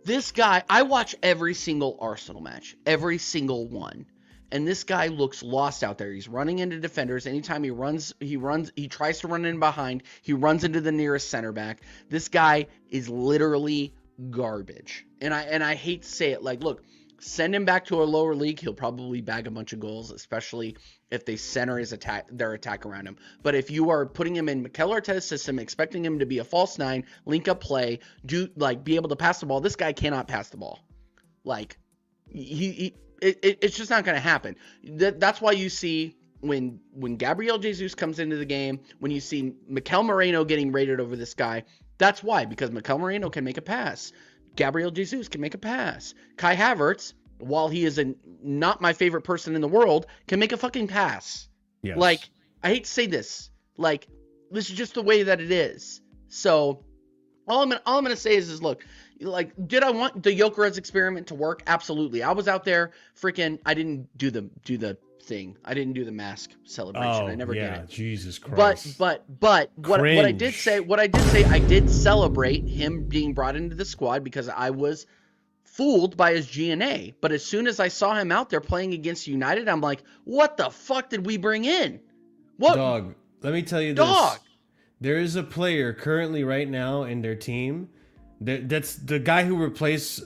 This guy, I watch every single Arsenal match, every single one, and this guy looks lost out there. He's running into defenders. Anytime he runs. He tries to run in behind. He runs into the nearest center back. This guy is literally garbage, and I hate to say it. Like, look, Send him back to a lower league. He'll probably bag a bunch of goals, especially if they center their attack around him. But if you are putting him in Mikel Arteta's system, expecting him to be a false nine, link up play, be able to pass the ball, this guy cannot pass the ball. Like it's just not going to happen. That's why you see when Gabriel Jesus comes into the game, when you see Mikel Moreno getting rated over this guy, that's why, because Mikel Moreno can make a pass. Gabriel Jesus can make a pass. Kai Havertz, while he is not my favorite person in the world, can make a fucking pass.
Yes.
Like, I hate to say this. Like, this is just the way that it is. So, all I'm gonna say is look, like, did I want the Gyökeres experiment to work? Absolutely. I was out there freaking. I didn't do the thing. I didn't do the mask celebration. I never did it.
Jesus Christ.
But what I did say, I did celebrate him being brought into the squad because I was fooled by his GNA. But as soon as I saw him out there playing against United, I'm like, what the fuck did we bring in? What?
Dog, let me tell you
Dog.
this. There is a player currently right now in their team. That's the guy who replaced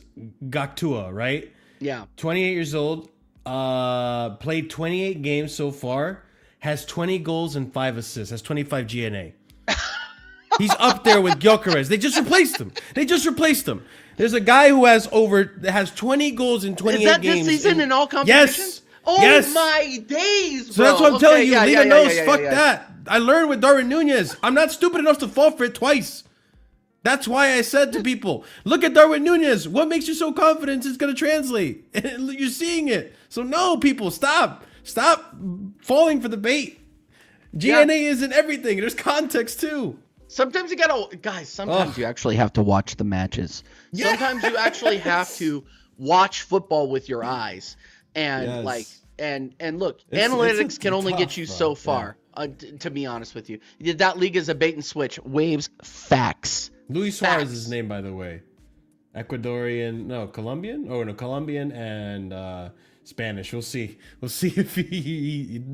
Gaktua, right?
Yeah.
28 years old. Played 28 games so far. Has 20 goals and 5 assists. Has 25 GNA. He's up there with Gyökeres. They just replaced him. There's a guy who has 20 goals in 28 games.
Is that this season in all competitions?
Yes.
Oh
yes.
my days, bro.
So that's what I'm telling you.
Yeah,
Leave
yeah,
a nose.
yeah,
Fuck
yeah.
that. I learned with Darwin Nunez. I'm not stupid enough to fall for it twice. That's why I said to people, look at Darwin Nunez. What makes you so confident it's going to translate? You're seeing it. So no, people, stop. Stop falling for the bait. GNA isn't everything. There's context too.
Sometimes you gotta, guys, sometimes you actually have to watch the matches.
Yes.
Sometimes you actually have to watch football with your eyes. And and look, analytics can only get you so far, to be honest with you. That league is a bait and switch. Waves, facts.
Luis Suarez is his name, by the way. Colombian and Spanish. We'll see if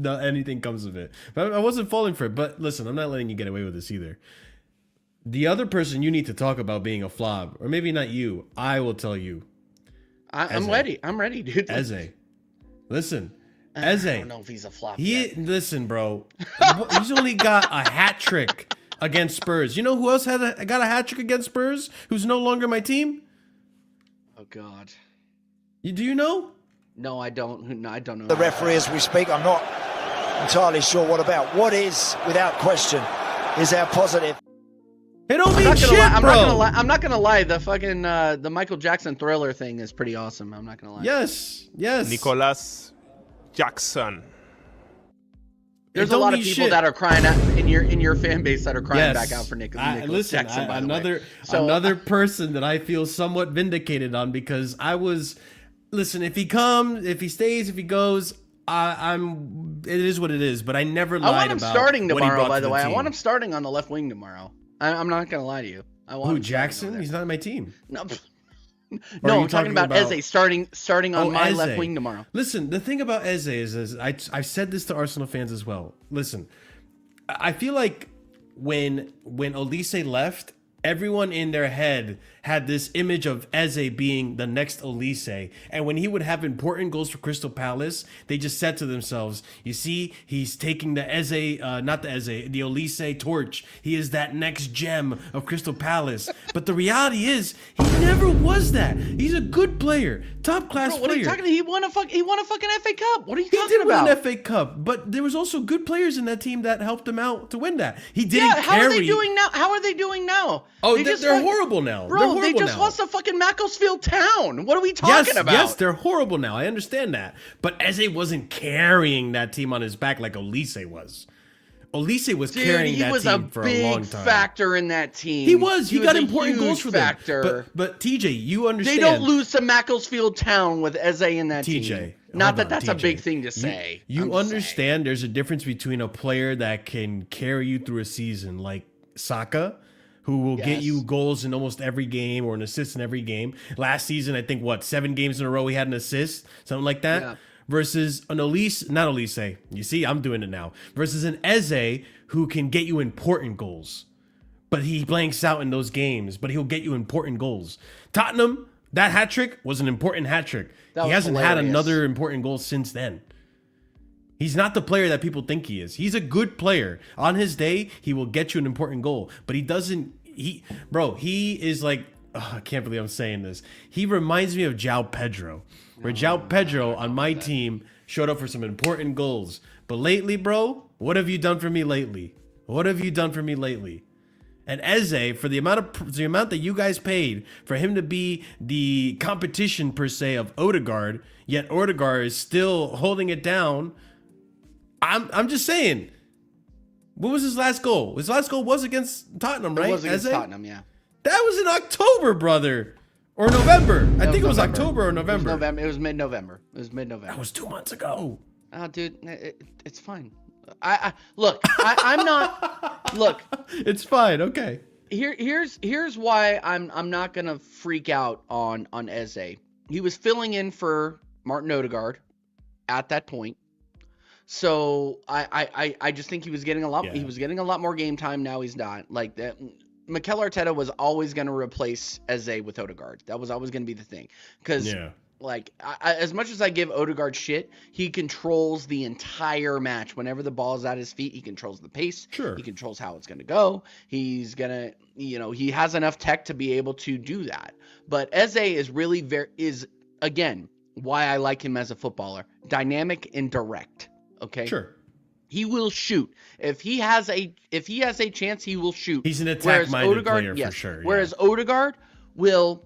anything comes of it. But I wasn't falling for it. But listen, I'm not letting you get away with this either. The other person you need to talk about being a flop, or maybe not you, I will tell you.
I'm ready. I'm ready, dude.
Eze. Listen. Eze.
I don't know if he's a flop yet.
Listen, bro. He's only got a hat trick against Spurs. You know who else got a hat trick against Spurs? Who's no longer my team?
Oh God.
Do you know?
No, I don't. No, I don't know.
The referee as we speak. I'm not entirely sure what about. What is, without question, is our positive.
It don't mean shit, bro.
I'm not gonna lie. The fucking the Michael Jackson Thriller thing is pretty awesome. I'm not gonna lie.
Yes.
Nicolas Jackson.
There's a lot of people that are crying out in your fan base that are crying back out for Nicolas Jackson. By
another person that I feel somewhat vindicated on, because I was, listen, if he comes, if he stays, if he goes, it is what it is. But I never lied about.
I want him starting tomorrow. By the way,
team.
I want him starting on the left wing tomorrow. I'm not gonna lie to you. I want
who, Jackson? He's not in my team.
No. No, I'm talking about Eze starting on my left wing tomorrow.
Listen, the thing about Eze is I've said this to Arsenal fans as well. Listen, I feel like when Olise left, everyone in their head had this image of Eze being the next Olise. And when he would have important goals for Crystal Palace, they just said to themselves, you see, he's taking the Eze, the Olise torch. He is that next gem of Crystal Palace. But the reality is, he never was that. He's a good player, top class player.
What are you talking about? He won a fucking FA Cup. What are you talking about?
He did win an FA Cup, but there was also good players in that team that helped him out to win that. He didn't carry.
How are they doing now? How are they doing now?
Oh, they're horrible now.
Bro, they just lost to fucking Macclesfield Town. What are we talking about?
Yes, they're horrible now. I understand that. But Eze wasn't carrying that team on his back like Olise was. Olise was carrying that team for a long time.
He was a big factor in that team.
He was. He got important goals for them. But TJ, you understand.
They don't lose to Macclesfield Town with Eze in that team.
TJ.
Not that that's a big thing to say.
You understand there's a difference between a player that can carry you through a season like Saka, who will get you goals in almost every game or an assist in every game. Last season, I think, 7 games in a row he had an assist, something like that. Yeah. Versus an not Olise. You see, I'm doing it now. Versus an Eze who can get you important goals. But he blanks out in those games, but he'll get you important goals. Tottenham, That hat trick was an important hat trick.
That
He
was
hasn't had
hilarious.
another important goal since then. He's not the player that people think he is. He's a good player. On his day, he will get you an important goal. But he doesn't... He is like... Oh, I can't believe I'm saying this. He reminds me of João Pedro. Where João Pedro on my team showed up for some important goals. But lately, bro, what have you done for me lately? What have you done for me lately? And Eze, for the amount that you guys paid for him to be the competition per se of Odegaard, yet Odegaard is still holding it down. I'm just saying. What was his last goal? His last goal was against Tottenham, right?
It was against
Eze?
Tottenham, yeah.
That was in October, brother. Or November. I think it was October or November.
It was mid-November.
That was 2 months ago.
Oh, dude, it's fine. I'm not. Look,
it's fine. Okay.
Here's why I'm not gonna freak out on Eze. He was filling in for Martin Odegaard at that point, so I just think he was getting a lot. Yeah. He was getting a lot more game time. Now he's not like that. Mikel Arteta was always going to replace Eze with Odegaard. That was always going to be the thing. Because, like, as much as I give Odegaard shit, he controls the entire match. Whenever the ball is at his feet, he controls the pace.
Sure.
He controls how it's going to go. He's going to, he has enough tech to be able to do that. But Eze is really again, why I like him as a footballer. Dynamic and direct. Okay?
Sure.
He will shoot. If he has a chance, he will shoot.
He's an attack-minded player for sure.
Whereas Odegaard will,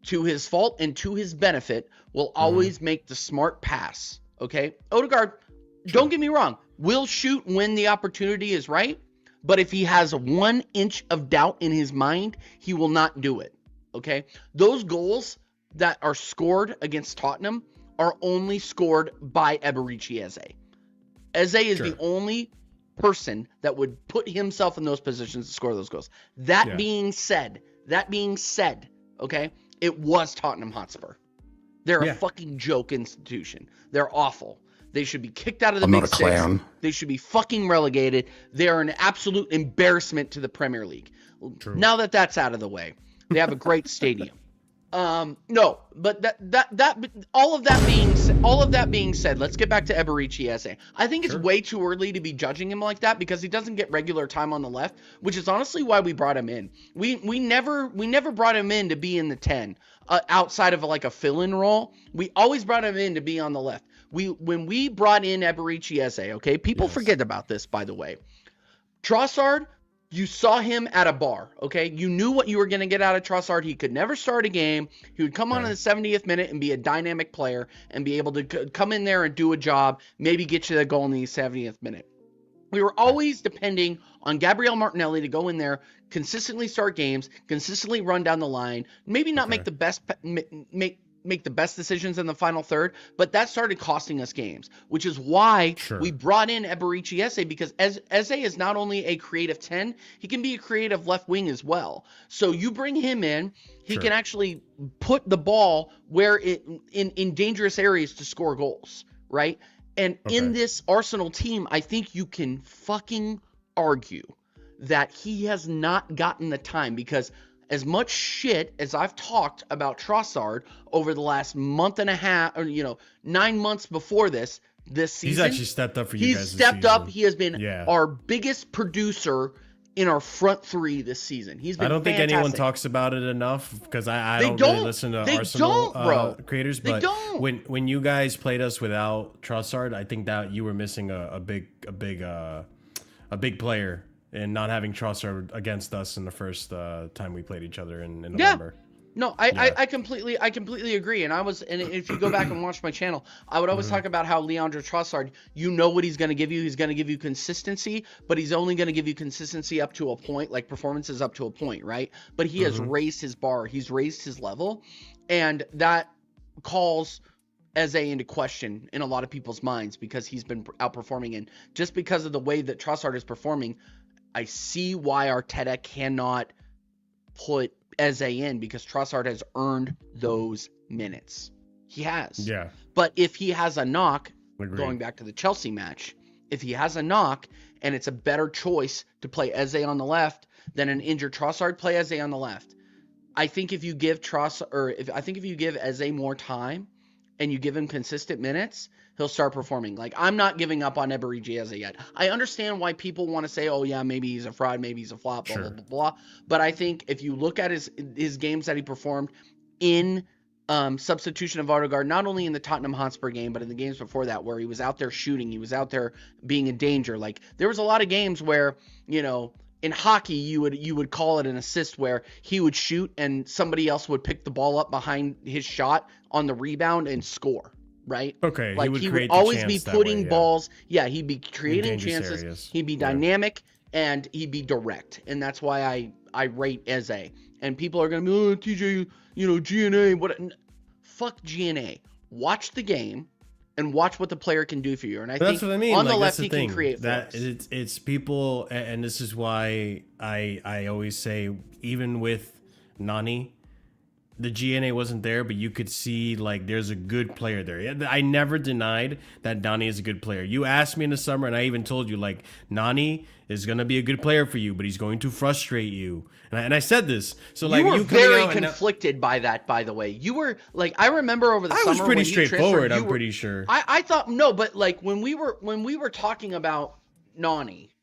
to his fault and to his benefit, will always make the smart pass. Okay? Odegaard, don't get me wrong, will shoot when the opportunity is right, but if he has 1 inch of doubt in his mind, he will not do it. Okay? Those goals that are scored against Tottenham are only scored by Eberechi Eze. Eze is the only person that would put himself in those positions to score those goals. That being said, okay, it was Tottenham Hotspur. They're a fucking joke institution. They're awful. They should be kicked out of the Big Six. Clown. They should be fucking relegated. They are an absolute embarrassment to the Premier League. True. Now that that's out of the way, they have a great stadium. No, but all of that being said, let's get back to Eberechi Eze. I think it's way too early to be judging him like that because he doesn't get regular time on the left, which is honestly why we brought him in. We never brought him in to be in the 10 outside of like a fill-in role. We always brought him in to be on the left. When we brought in Eberechi Eze, okay, people forget about this, by the way. Trossard, you saw him at a bar, okay? You knew what you were going to get out of Trossard. He could never start a game. He would come on in the 70th minute and be a dynamic player and be able to come in there and do a job, maybe get you the goal in the 70th minute. We were always depending on Gabriel Martinelli to go in there, consistently start games, consistently run down the line, maybe not make the best make the best decisions in the final third, but that started costing us games, which is why we brought in Eberechi Eze, because Eze is not only a creative 10, he can be a creative left wing as well. So you bring him in, he can actually put the ball where in dangerous areas to score goals, right? And in this Arsenal team, I think you can fucking argue that he has not gotten the time, because as much shit as I've talked about Trossard over the last month and a half, or 9 months before this season,
he's actually stepped up for you guys.
He's stepped up. He has been our biggest producer in our front three this season. He's been.
I don't think anyone talks about it enough, because I don't really listen to Arsenal creators. But when you guys played us without Trossard, I think that you were missing a big player. And not having Trossard against us in the first time we played each other in November.
No, I completely agree. And if you go back and watch my channel, I would always talk about how Leandro Trossard, what he's going to give you. He's going to give you consistency, but he's only going to give you consistency up to a point, like performances up to a point, right? But he has raised his bar. He's raised his level. And that calls Eze into question in a lot of people's minds, because he's been outperforming. And just because of the way that Trossard is performing, I see why Arteta cannot put Eze in, because Trossard has earned those minutes. He has. Yeah. But if he has a knock, going back to the Chelsea match, if he has a knock and it's a better choice to play Eze on the left than an injured Trossard, play Eze on the left. I think if you give I think if you give Eze more time and you give him consistent minutes, he'll start performing. Like, I'm not giving up on Eberechi Eze yet. I understand why people want to say, oh yeah, maybe he's a fraud, maybe he's a flop, blah,
Sure.
blah, blah, blah. But I think if you look at his games that he performed in substitution of Odegaard, not only in the Tottenham Hotspur game, but in the games before that, where he was out there shooting, he was out there being in danger. Like, there was a lot of games where, you know, in hockey, you would call it an assist, where he would shoot and somebody else would pick the ball up behind his shot on the rebound and score, right?
Okay,
like
he
he
would
would always be
that
putting
way, yeah.
balls. Yeah, he'd be creating
dangerous
chances.
areas.
He'd be
Yeah.
dynamic and he'd be direct, and that's why I rate Eze. And people are gonna be, oh, TJ, you know, GNA. What? Fuck GNA. Watch the game and watch what the player can do for you. And I think
That's what I mean.
on
Like,
the
that's
left, he
thing.
can create
that
force.
it's people, and this is why I always say, even with Nani, the GNA wasn't there, but you could see like there's a good player there. I never denied that Nani is a good player. You asked me in the summer, and I even told you like Nani is gonna be a good player for you, but he's going to frustrate you. And I said this. So like
you were
you coming
very
out and
conflicted by that, by the way. You were like, I remember over the
I
summer
was pretty
when you transferred,
straightforward.
you
I'm
were-
pretty sure.
I thought no, but like when we were talking about Nani,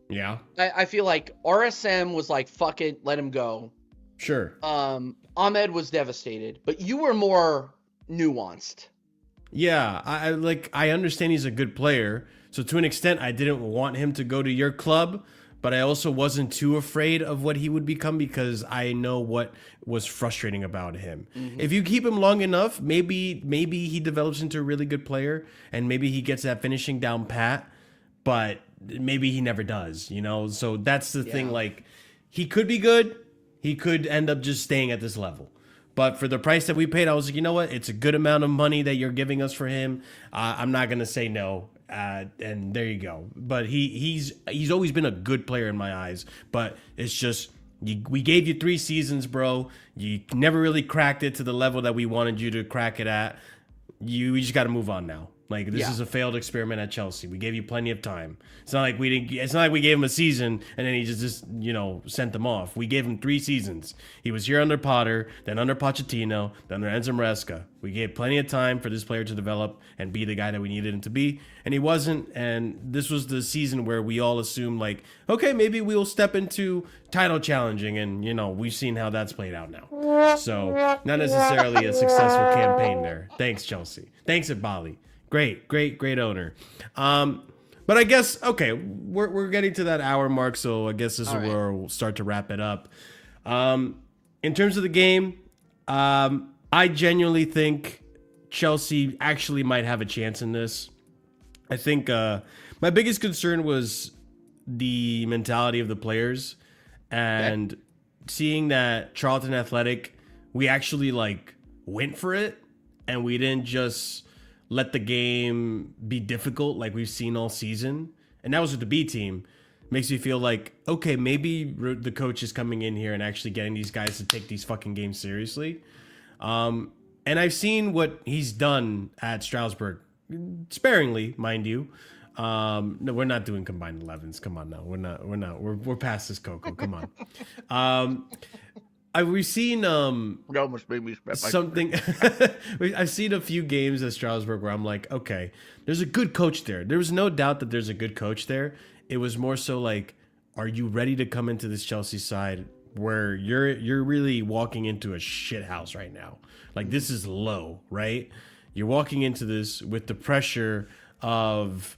Yeah,
I feel like RSM was like, fuck it, let him go.
sure.
Ahmed was devastated, but you were more nuanced.
Yeah, I understand he's a good player. So to an extent, I didn't want him to go to your club, but I also wasn't too afraid of what he would become because I know what was frustrating about him. If you keep him long enough, maybe he develops into a really good player and maybe he gets that finishing down pat, but maybe he never does, you know? So that's the thing. Like, he could be good. He could end up just staying at this level. But for the price that we paid, I was like, you know what? It's a good amount of money that you're giving us for him. I'm not going to say no. And there you go. But he's always been a good player in my eyes. But it's just, we gave you 3 seasons, bro. You never really cracked it to the level that we wanted you to crack it at. We just got to move on now. Like, this is a failed experiment at Chelsea. We gave you plenty of time. It's not like we gave him a season and then he just you know, sent them off. We gave him 3 seasons. He was here under Potter, then under Pochettino, then under Enzo Maresca. We gave plenty of time for this player to develop and be the guy that we needed him to be, and he wasn't. And this was the season where we all assumed, like, okay, maybe we'll step into title challenging, and you know, we've seen how that's played out now. So not necessarily a successful campaign there. Thanks, Chelsea. Thanks, Bali. Great owner. But I guess, okay, we're getting to that hour mark, so I guess this is where we'll start to wrap it up. In terms of the game, I genuinely think Chelsea actually might have a chance in this. I think my biggest concern was the mentality of the players, and seeing that Charlton Athletic, we actually like went for it, and we didn't just let the game be difficult like we've seen all season. And that was with the B team. Makes me feel like, okay, maybe the coach is coming in here and actually getting these guys to take these fucking games seriously. And I've seen what he's done at Strasbourg, sparingly, mind you. No, we're not doing combined 11s. Come on now. We're past this, Coco. Come on. We've seen
It almost made me spit my
something. I've seen a few games at Strasbourg where I'm like, okay, there's a good coach there. There was no doubt that there's a good coach there. It was more so like, are you ready to come into this Chelsea side where you're really walking into a shit house right now? Like, this is low, right? You're walking into this with the pressure of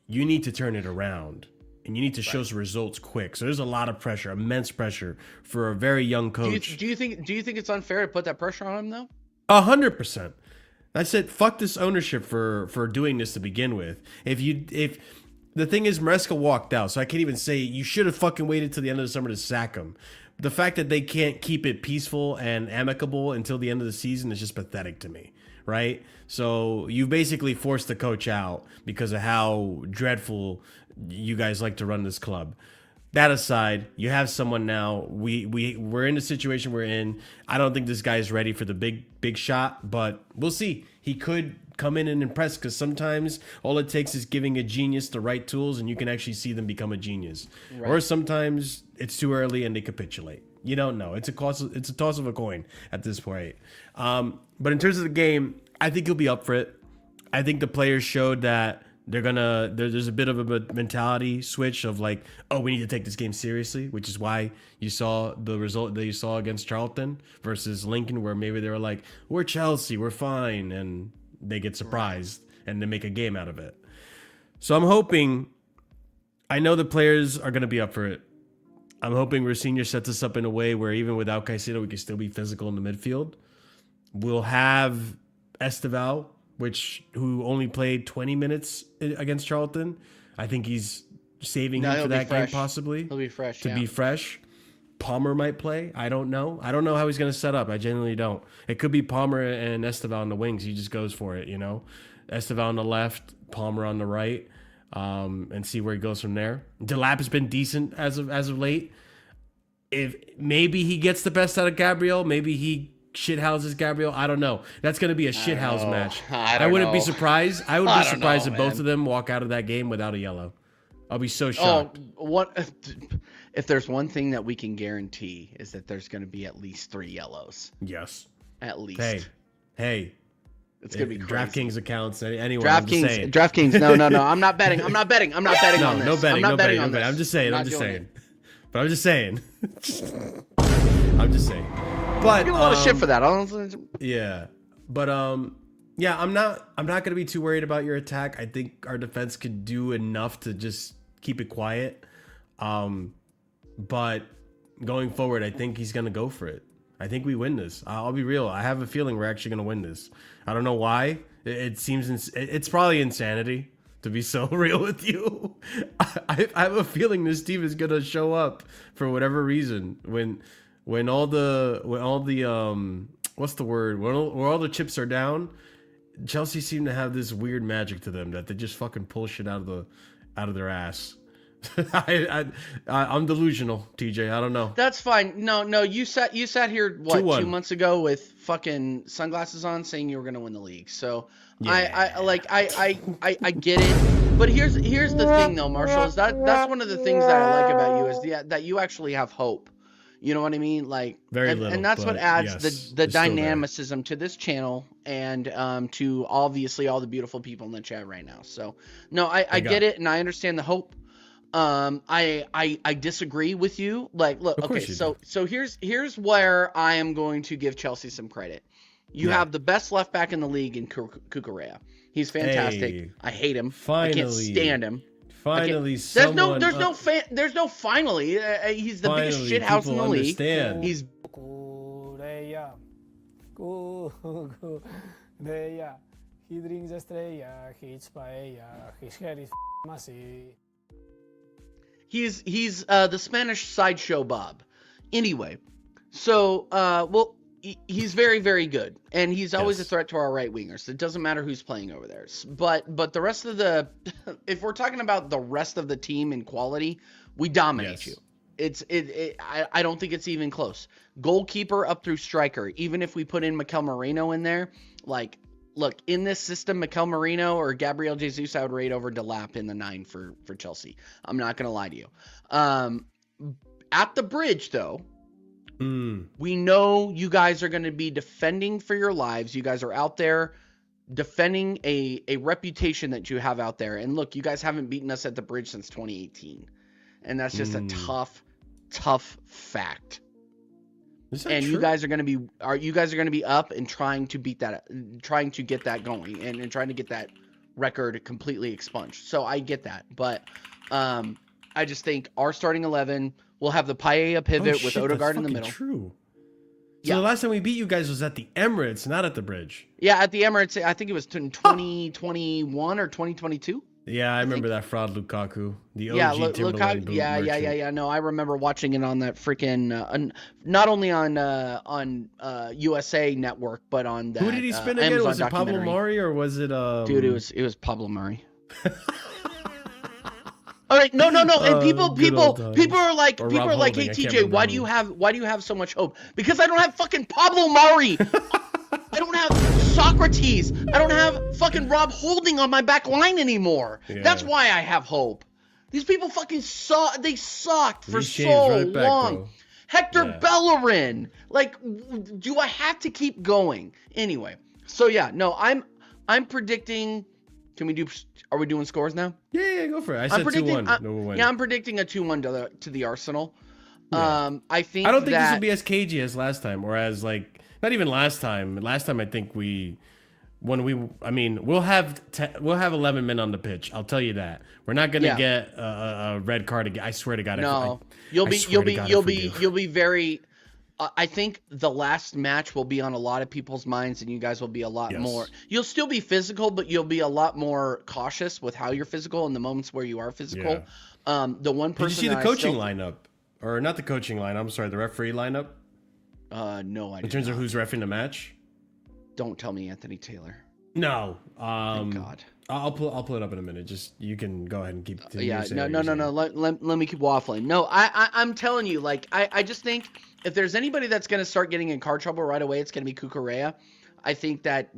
you need to turn it around. And you need to show some results quick. So there's a lot of pressure, immense pressure for a very young coach.
Do you think it's unfair to put that pressure on him though?
100%. I said, fuck this ownership for doing this to begin with. If the thing is, Maresca walked out, so I can't even say you should have fucking waited till the end of the summer to sack him. The fact that they can't keep it peaceful and amicable until the end of the season is just pathetic to me, right? So you basically forced the coach out because of how dreadful you guys like to run this club. that aside, you have someone now. We're in the situation we're in. I don't think this guy is ready for the big shot, but we'll see. He could come in and impress, because sometimes all it takes is giving a genius the right tools and you can actually see them become a genius. Right. Or sometimes it's too early and they capitulate. You don't know. It's a toss of a coin at this point. But in terms of the game, I think he'll be up for it. I think the players showed that there's a bit of a mentality switch of like, oh, we need to take this game seriously, which is why you saw the result that you saw against Charlton versus Lincoln, where maybe they were like, we're Chelsea, we're fine, and they get surprised and they make a game out of it. So I'm hoping, I know the players are going to be up for it. I'm hoping Rosenior sets us up in a way where even without Caicedo, we can still be physical in the midfield. We'll have Esteval, who only played 20 minutes against Charlton. I think he's saving him for that game possibly.
He'll be fresh.
To be fresh. Palmer might play. I don't know. I don't know how he's going to set up. I genuinely don't. It could be Palmer and Esteval on the wings. He just goes for it, Esteval on the left, Palmer on the right, and see where he goes from there. Delap has been decent as of late. If maybe he gets the best out of Gabriel, maybe he shithouses Gabriel. I don't know. That's going to be a shithouse match. I wouldn't be surprised. I would be surprised if both of them walk out of that game without a yellow. I'll be so shocked.
If there's one thing that we can guarantee is that there's going to be at least 3 yellows.
Yes.
At least.
Hey.
It's going to be crazy.
DraftKings accounts. Anyone.
DraftKings. No. I'm not betting. I'm not betting on this.
No betting.
I'm not betting on
this.
this.
I'm just saying. But I'm just saying. But
I get a lot of shit for that.
Yeah. But yeah, I'm not going to be too worried about your attack. I think our defense could do enough to just keep it quiet. But going forward, I think he's going to go for it. I think we win this. I'll be real. I have a feeling we're actually going to win this. I don't know why. It seems it's probably insanity, to be so real with you. I have a feeling this team is going to show up for whatever reason when all the what's the word? When all the chips are down, Chelsea seem to have this weird magic to them that they just fucking pull shit out of their ass. I'm delusional, TJ. I don't know.
That's fine. No. You sat here 2 months ago with fucking sunglasses on, saying you were gonna win the league. So yeah. I get it. But here's the thing, though, Marshall. Is that's one of the things that I like about you is that you actually have hope. You know what I mean? Like, and that's what adds the dynamicism to this channel and to obviously all the beautiful people in the chat right now. So no, I get it and I understand the hope. I disagree with you. Like, look, okay, so here's where I am going to give Chelsea some credit. You have the best left back in the league in Cucurella. He's fantastic.
Hey,
I hate him.
Finally,
I can't stand him.
Finally,
there's no finally. He's the biggest shithouse in the league. He's
he drinks estrella, he eats paella, his hair is messy.
He's the Spanish sideshow Bob. Anyway, so he's very, very good, and he's always a threat to our right wingers. It doesn't matter who's playing over there. But the rest of the, if we're talking about the rest of the team in quality, we dominate you. I don't think it's even close. Goalkeeper up through striker. Even if we put in Mikel Merino in there, like, look, in this system, Mikel Merino or Gabriel Jesus, I would rate over Delap in the 9 for Chelsea. I'm not going to lie to you. At the bridge, though, we know you guys are going to be defending for your lives. You guys are out there defending a reputation that you have out there. And look, you guys haven't beaten us at the bridge since 2018. And that's just a tough fact. And true? You guys are going to be up and trying to beat that, trying to get that going and trying to get that record completely expunged. So I get that. But I just think our starting 11 will have the Paella pivot with Odegaard in the middle.
True. So the last time we beat you guys was at the Emirates, not at the bridge.
Yeah, at the Emirates. I think it was in 2021 or 2022.
Yeah, I remember that fraud Lukaku. The OG
Lukaku. Yeah. No, I remember watching it on that freaking not only on USA Network, but on that.
Who did he spin again?
Amazon
was it Pablo Mari or was it
Dude, it was Pablo Mari. All right, no. And people
good old times.
are like,
Or
hey
Rob Holding, I can't
TJ,
remember
why do you have so much hope? Because I don't have fucking Pablo Mari. I don't have Socrates. I don't have fucking Rob Holding on my back line anymore.
Yeah.
That's why I have hope. These people fucking they sucked for
These
so
Shane's right back,
long.
bro.
Hector
Yeah.
Bellerin. Like, do I have to keep going? Anyway, so yeah, no, I'm predicting. Are we doing scores now?
Yeah, go for it. I said 2-1. No win.
Yeah, I'm predicting a 2-1 to the Arsenal.
Yeah.
I think
I don't think
that,
this will be as cagey as last time, or as like not even last time. Last time I think we'll have 11 men on the pitch. I'll tell you that. We're not gonna get a red card again. I swear to God.
No, you'll be very. I think the last match will be on a lot of people's minds, and you guys will be a lot more. You'll still be physical, but you'll be a lot more cautious with how you're physical in the moments where you are physical.
Yeah.
The one person.
Did you see the coaching lineup, or not the coaching line? I'm sorry, the referee lineup.
No,
in terms of who's reffing the match.
Don't tell me Anthony Taylor.
No.
Thank God.
I'll pull it up in a minute. Just you can go ahead and keep.
Yeah. No. Let me keep waffling. No, I'm telling you, like I just think if there's anybody that's gonna start getting in car trouble right away, it's gonna be Cucurella. I think that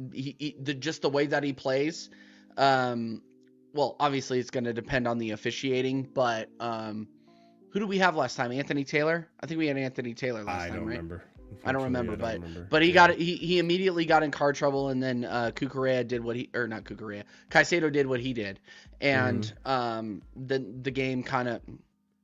just the way that he plays. Well, obviously it's gonna depend on the officiating, but who do we have last time? Anthony Taylor. I think we had Anthony Taylor last time, right?
Remember.
I don't remember, but he immediately got in car trouble, and then Cucurella did Caicedo did what he did, and the game kind of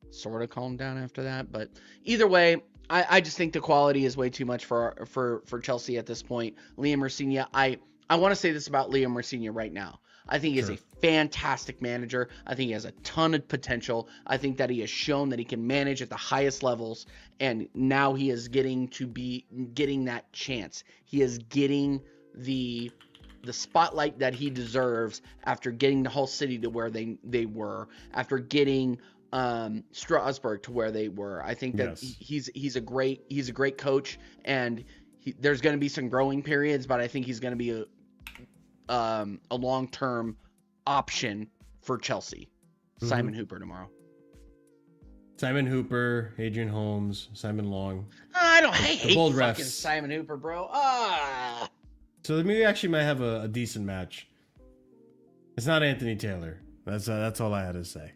sort of calmed down after that. But either way, I just think the quality is way too much for Chelsea at this point. Liam Rosenior, I want to say this about Liam Rosenior right now. I think he's a fantastic manager. I think he has a ton of potential. I think that he has shown that he can manage at the highest levels, and now he is getting that chance. He is getting the spotlight that he deserves after getting the whole city to where they were, after getting Strasbourg to where they were. I think that he's a great coach, and there's going to be some growing periods, but I think he's going to be a long-term option for Chelsea. Simon Hooper tomorrow.
Simon Hooper, Adrian Holmes, Simon Long.
I hate
bold
fucking
refs.
Simon Hooper, bro.
So we actually might have a decent match. It's not Anthony Taylor. That's all I had to say.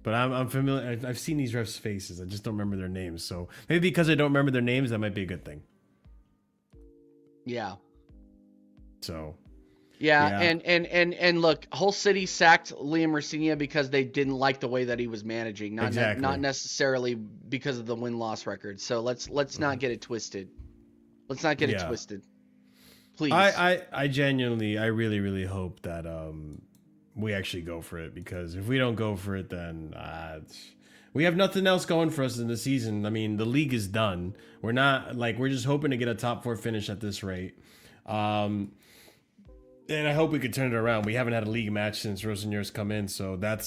But I'm familiar. I've seen these refs' faces. I just don't remember their names. So maybe because I don't remember their names, that might be a good thing.
Yeah.
So.
Yeah. And look, whole city sacked Liam Rosenior because they didn't like the way that he was managing, not necessarily because of the win-loss record. So let's not get it twisted. Let's not get it twisted. Please.
I genuinely, I really, really hope that we actually go for it, because if we don't go for it, then we have nothing else going for us in the season. I mean, the league is done. We're just hoping to get a top 4 finish at this rate. And I hope we could turn it around. We haven't had a league match since ROSENIOR'S come in, so that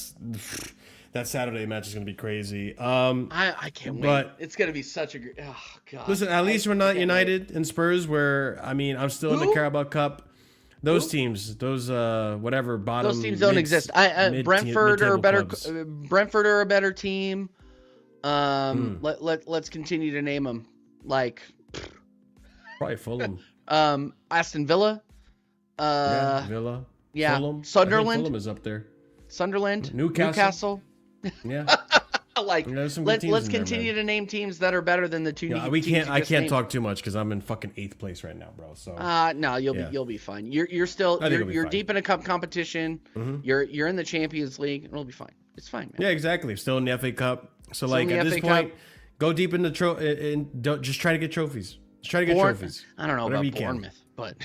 Saturday match is gonna be crazy.
I can't wait. But it's gonna be such a great. Oh God.
Listen, at least we're not United and Spurs. Where I'm still in the Carabao Cup. Those teams, those whatever bottom.
Those teams don't exist. Brentford are better. Brentford are a better team. Let's continue to name them. Like
probably Fulham.
Aston Villa.
Villa.
Yeah.
Fulham.
Sunderland.
Fulham is up there.
Sunderland.
Newcastle. Yeah.
Let's continue to name teams that are better than the two.
I can't talk too much because I'm in fucking 8th place right now, bro. So
no, you'll be fine. You're still deep in a cup competition. You're in the Champions League. It'll be fine. It's fine, man.
Yeah, exactly. Still in the FA Cup. So at this point, go deep in the and don't just try to get trophies. Just try to get trophies.
I don't know about Bournemouth, but.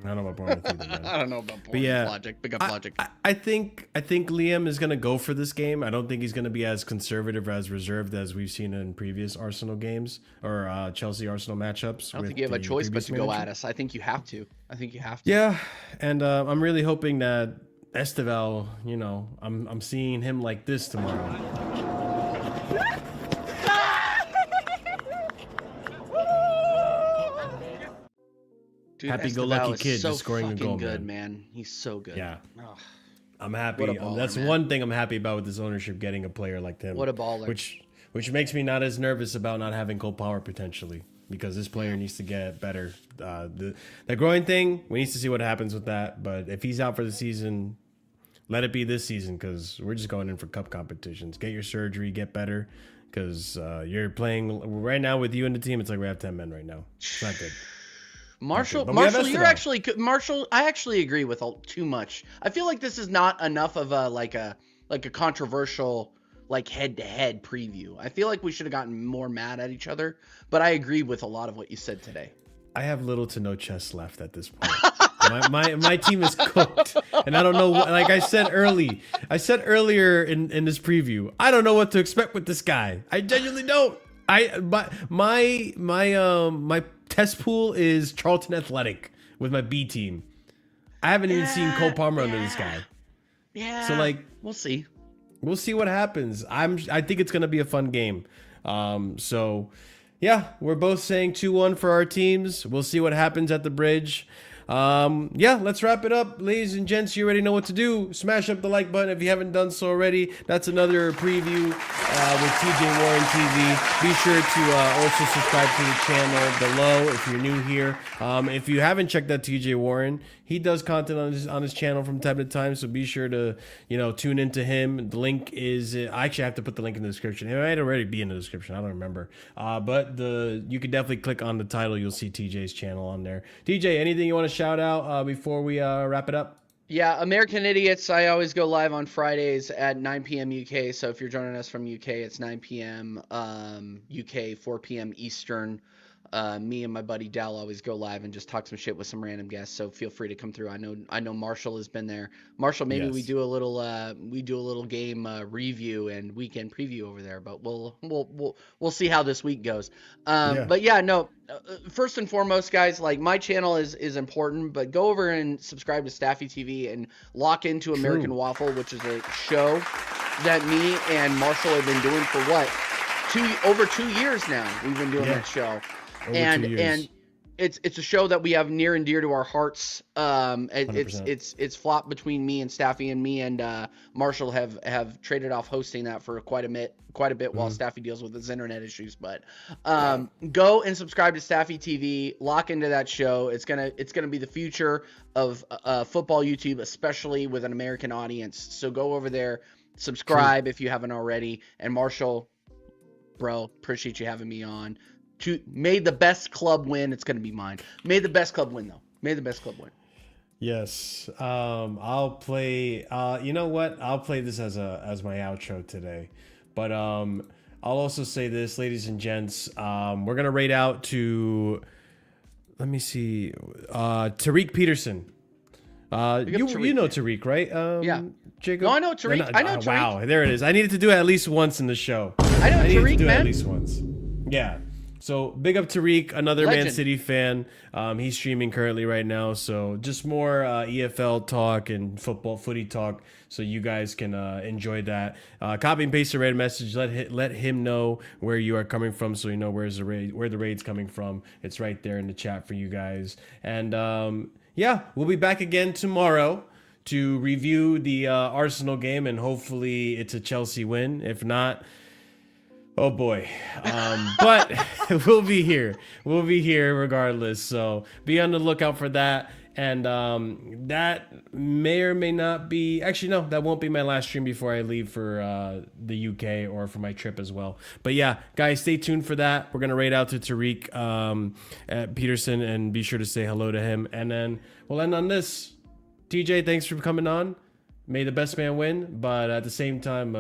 I don't know about Bournemouth either, man.
I don't know about Bournemouth. Logic. Big up Logic.
I think Liam is gonna go for this game. I don't think he's gonna be as conservative or as reserved as we've seen in previous Arsenal games or Chelsea Arsenal matchups.
I don't think you have a choice but to go at us. I think you have to.
Yeah, and I'm really hoping that Esteval, I'm seeing him like this tomorrow.
Dude,
happy-go-lucky kid
so
just scoring a goal,
good, man. He's so good.
Yeah. I'm happy.
What a baller,
That's
man.
one thing I'm happy about with this ownership, getting a player like him.
What a baller.
Which makes me not as nervous about not having Cole Power potentially, because this player needs to get better. The growing thing, we need to see what happens with that. But if he's out for the season, let it be this season, because we're just going in for cup competitions. Get your surgery, get better, because you're playing right now with you and the team. It's like we have 10 men right now. It's not good.
Marshall,
But we have
you're
Esteban.
actually Marshall. I actually agree with too much. I feel like this is not enough of a controversial head-to-head preview. I feel like we should have gotten more mad at each other. But I agree with a lot of what you said today.
I have little to no chess left at this point. my team is cooked, and I don't know. Like I said earlier in this preview, I don't know what to expect with this guy. I genuinely don't. My test pool is Charlton Athletic with my B team. I haven't even seen Cole Palmer under this guy.
Yeah.
So
we'll see.
We'll see what happens. I think it's gonna be a fun game. So yeah, we're both saying 2-1 for our teams. We'll see what happens at the bridge. Yeah, let's wrap it up. Ladies and gents, you already know what to do. Smash up the like button if you haven't done so already. That's another preview with TJ Warren TV. Be sure to also subscribe to the channel below if you're new here. If you haven't checked out TJ Warren, he does content on his channel from time to time, so be sure to tune into him. The link is I actually have to put the link in the description. It might already be in the description. I don't remember. But you could definitely click on the title. You'll see TJ's channel on there. TJ, anything you want to shout out before we wrap it up?
Yeah, American Idiots. I always go live on Fridays at 9 p.m. UK. So if you're joining us from UK, it's 9 p.m. UK, 4 p.m. Eastern. Me and my buddy Dal always go live and just talk some shit with some random guests. So feel free to come through. I know Marshall has been there. Marshall, maybe
Yes.
we do a little game review and weekend preview over there. But we'll see how this week goes. But yeah, no. First and foremost, guys, my channel is important, but go over and subscribe to Staffy TV and lock into American Waffle, which is a show that me and Marshall have been doing for over 2 years now. We've been doing that show.
Over 2 years.
And it's a show that we have near and dear to our hearts. It's flopped between me and Staffy, and me and Marshall have traded off hosting that for quite a bit while Staffy deals with his internet issues. But go and subscribe to Staffy TV. Lock into that show. It's gonna be the future of football YouTube, especially with an American audience. So go over there, subscribe if you haven't already. And Marshall, bro, appreciate you having me on. May the best club win. It's going to be mine. May the best club win, though. May the best club win.
Yes. I'll play. You know what? I'll play this as my outro today. But I'll also say this, ladies and gents. We're gonna rate out to. Let me see. Tariq Peterson. You know Tariq, right?
Yeah.
Jacob?
No, I know Tariq. I know Tariq.
Wow, there it is. I needed to do it at least once in the show.
I know
needed
Tariq,
to do it
man.
at least once. Yeah. So big up Tariq, another
Legend.
Man City fan. He's streaming currently right now, so just more EFL talk and footy talk, so you guys can enjoy that. Copy and paste the raid message. Let him know where you are coming from, so you know where the raid's coming from. It's right there in the chat for you guys. And yeah, we'll be back again tomorrow to review the Arsenal game, and hopefully it's a Chelsea win. If not, oh boy. But we'll be here. We'll be here regardless. So be on the lookout for that. And that may or may not be, actually, no, that won't be my last stream before I leave for the UK or for my trip as well. But yeah, guys, stay tuned for that. We're going to raid out to Tariq at Peterson, and be sure to say hello to him. And then we'll end on this. TJ, thanks for coming on. May the best man win. But at the same time,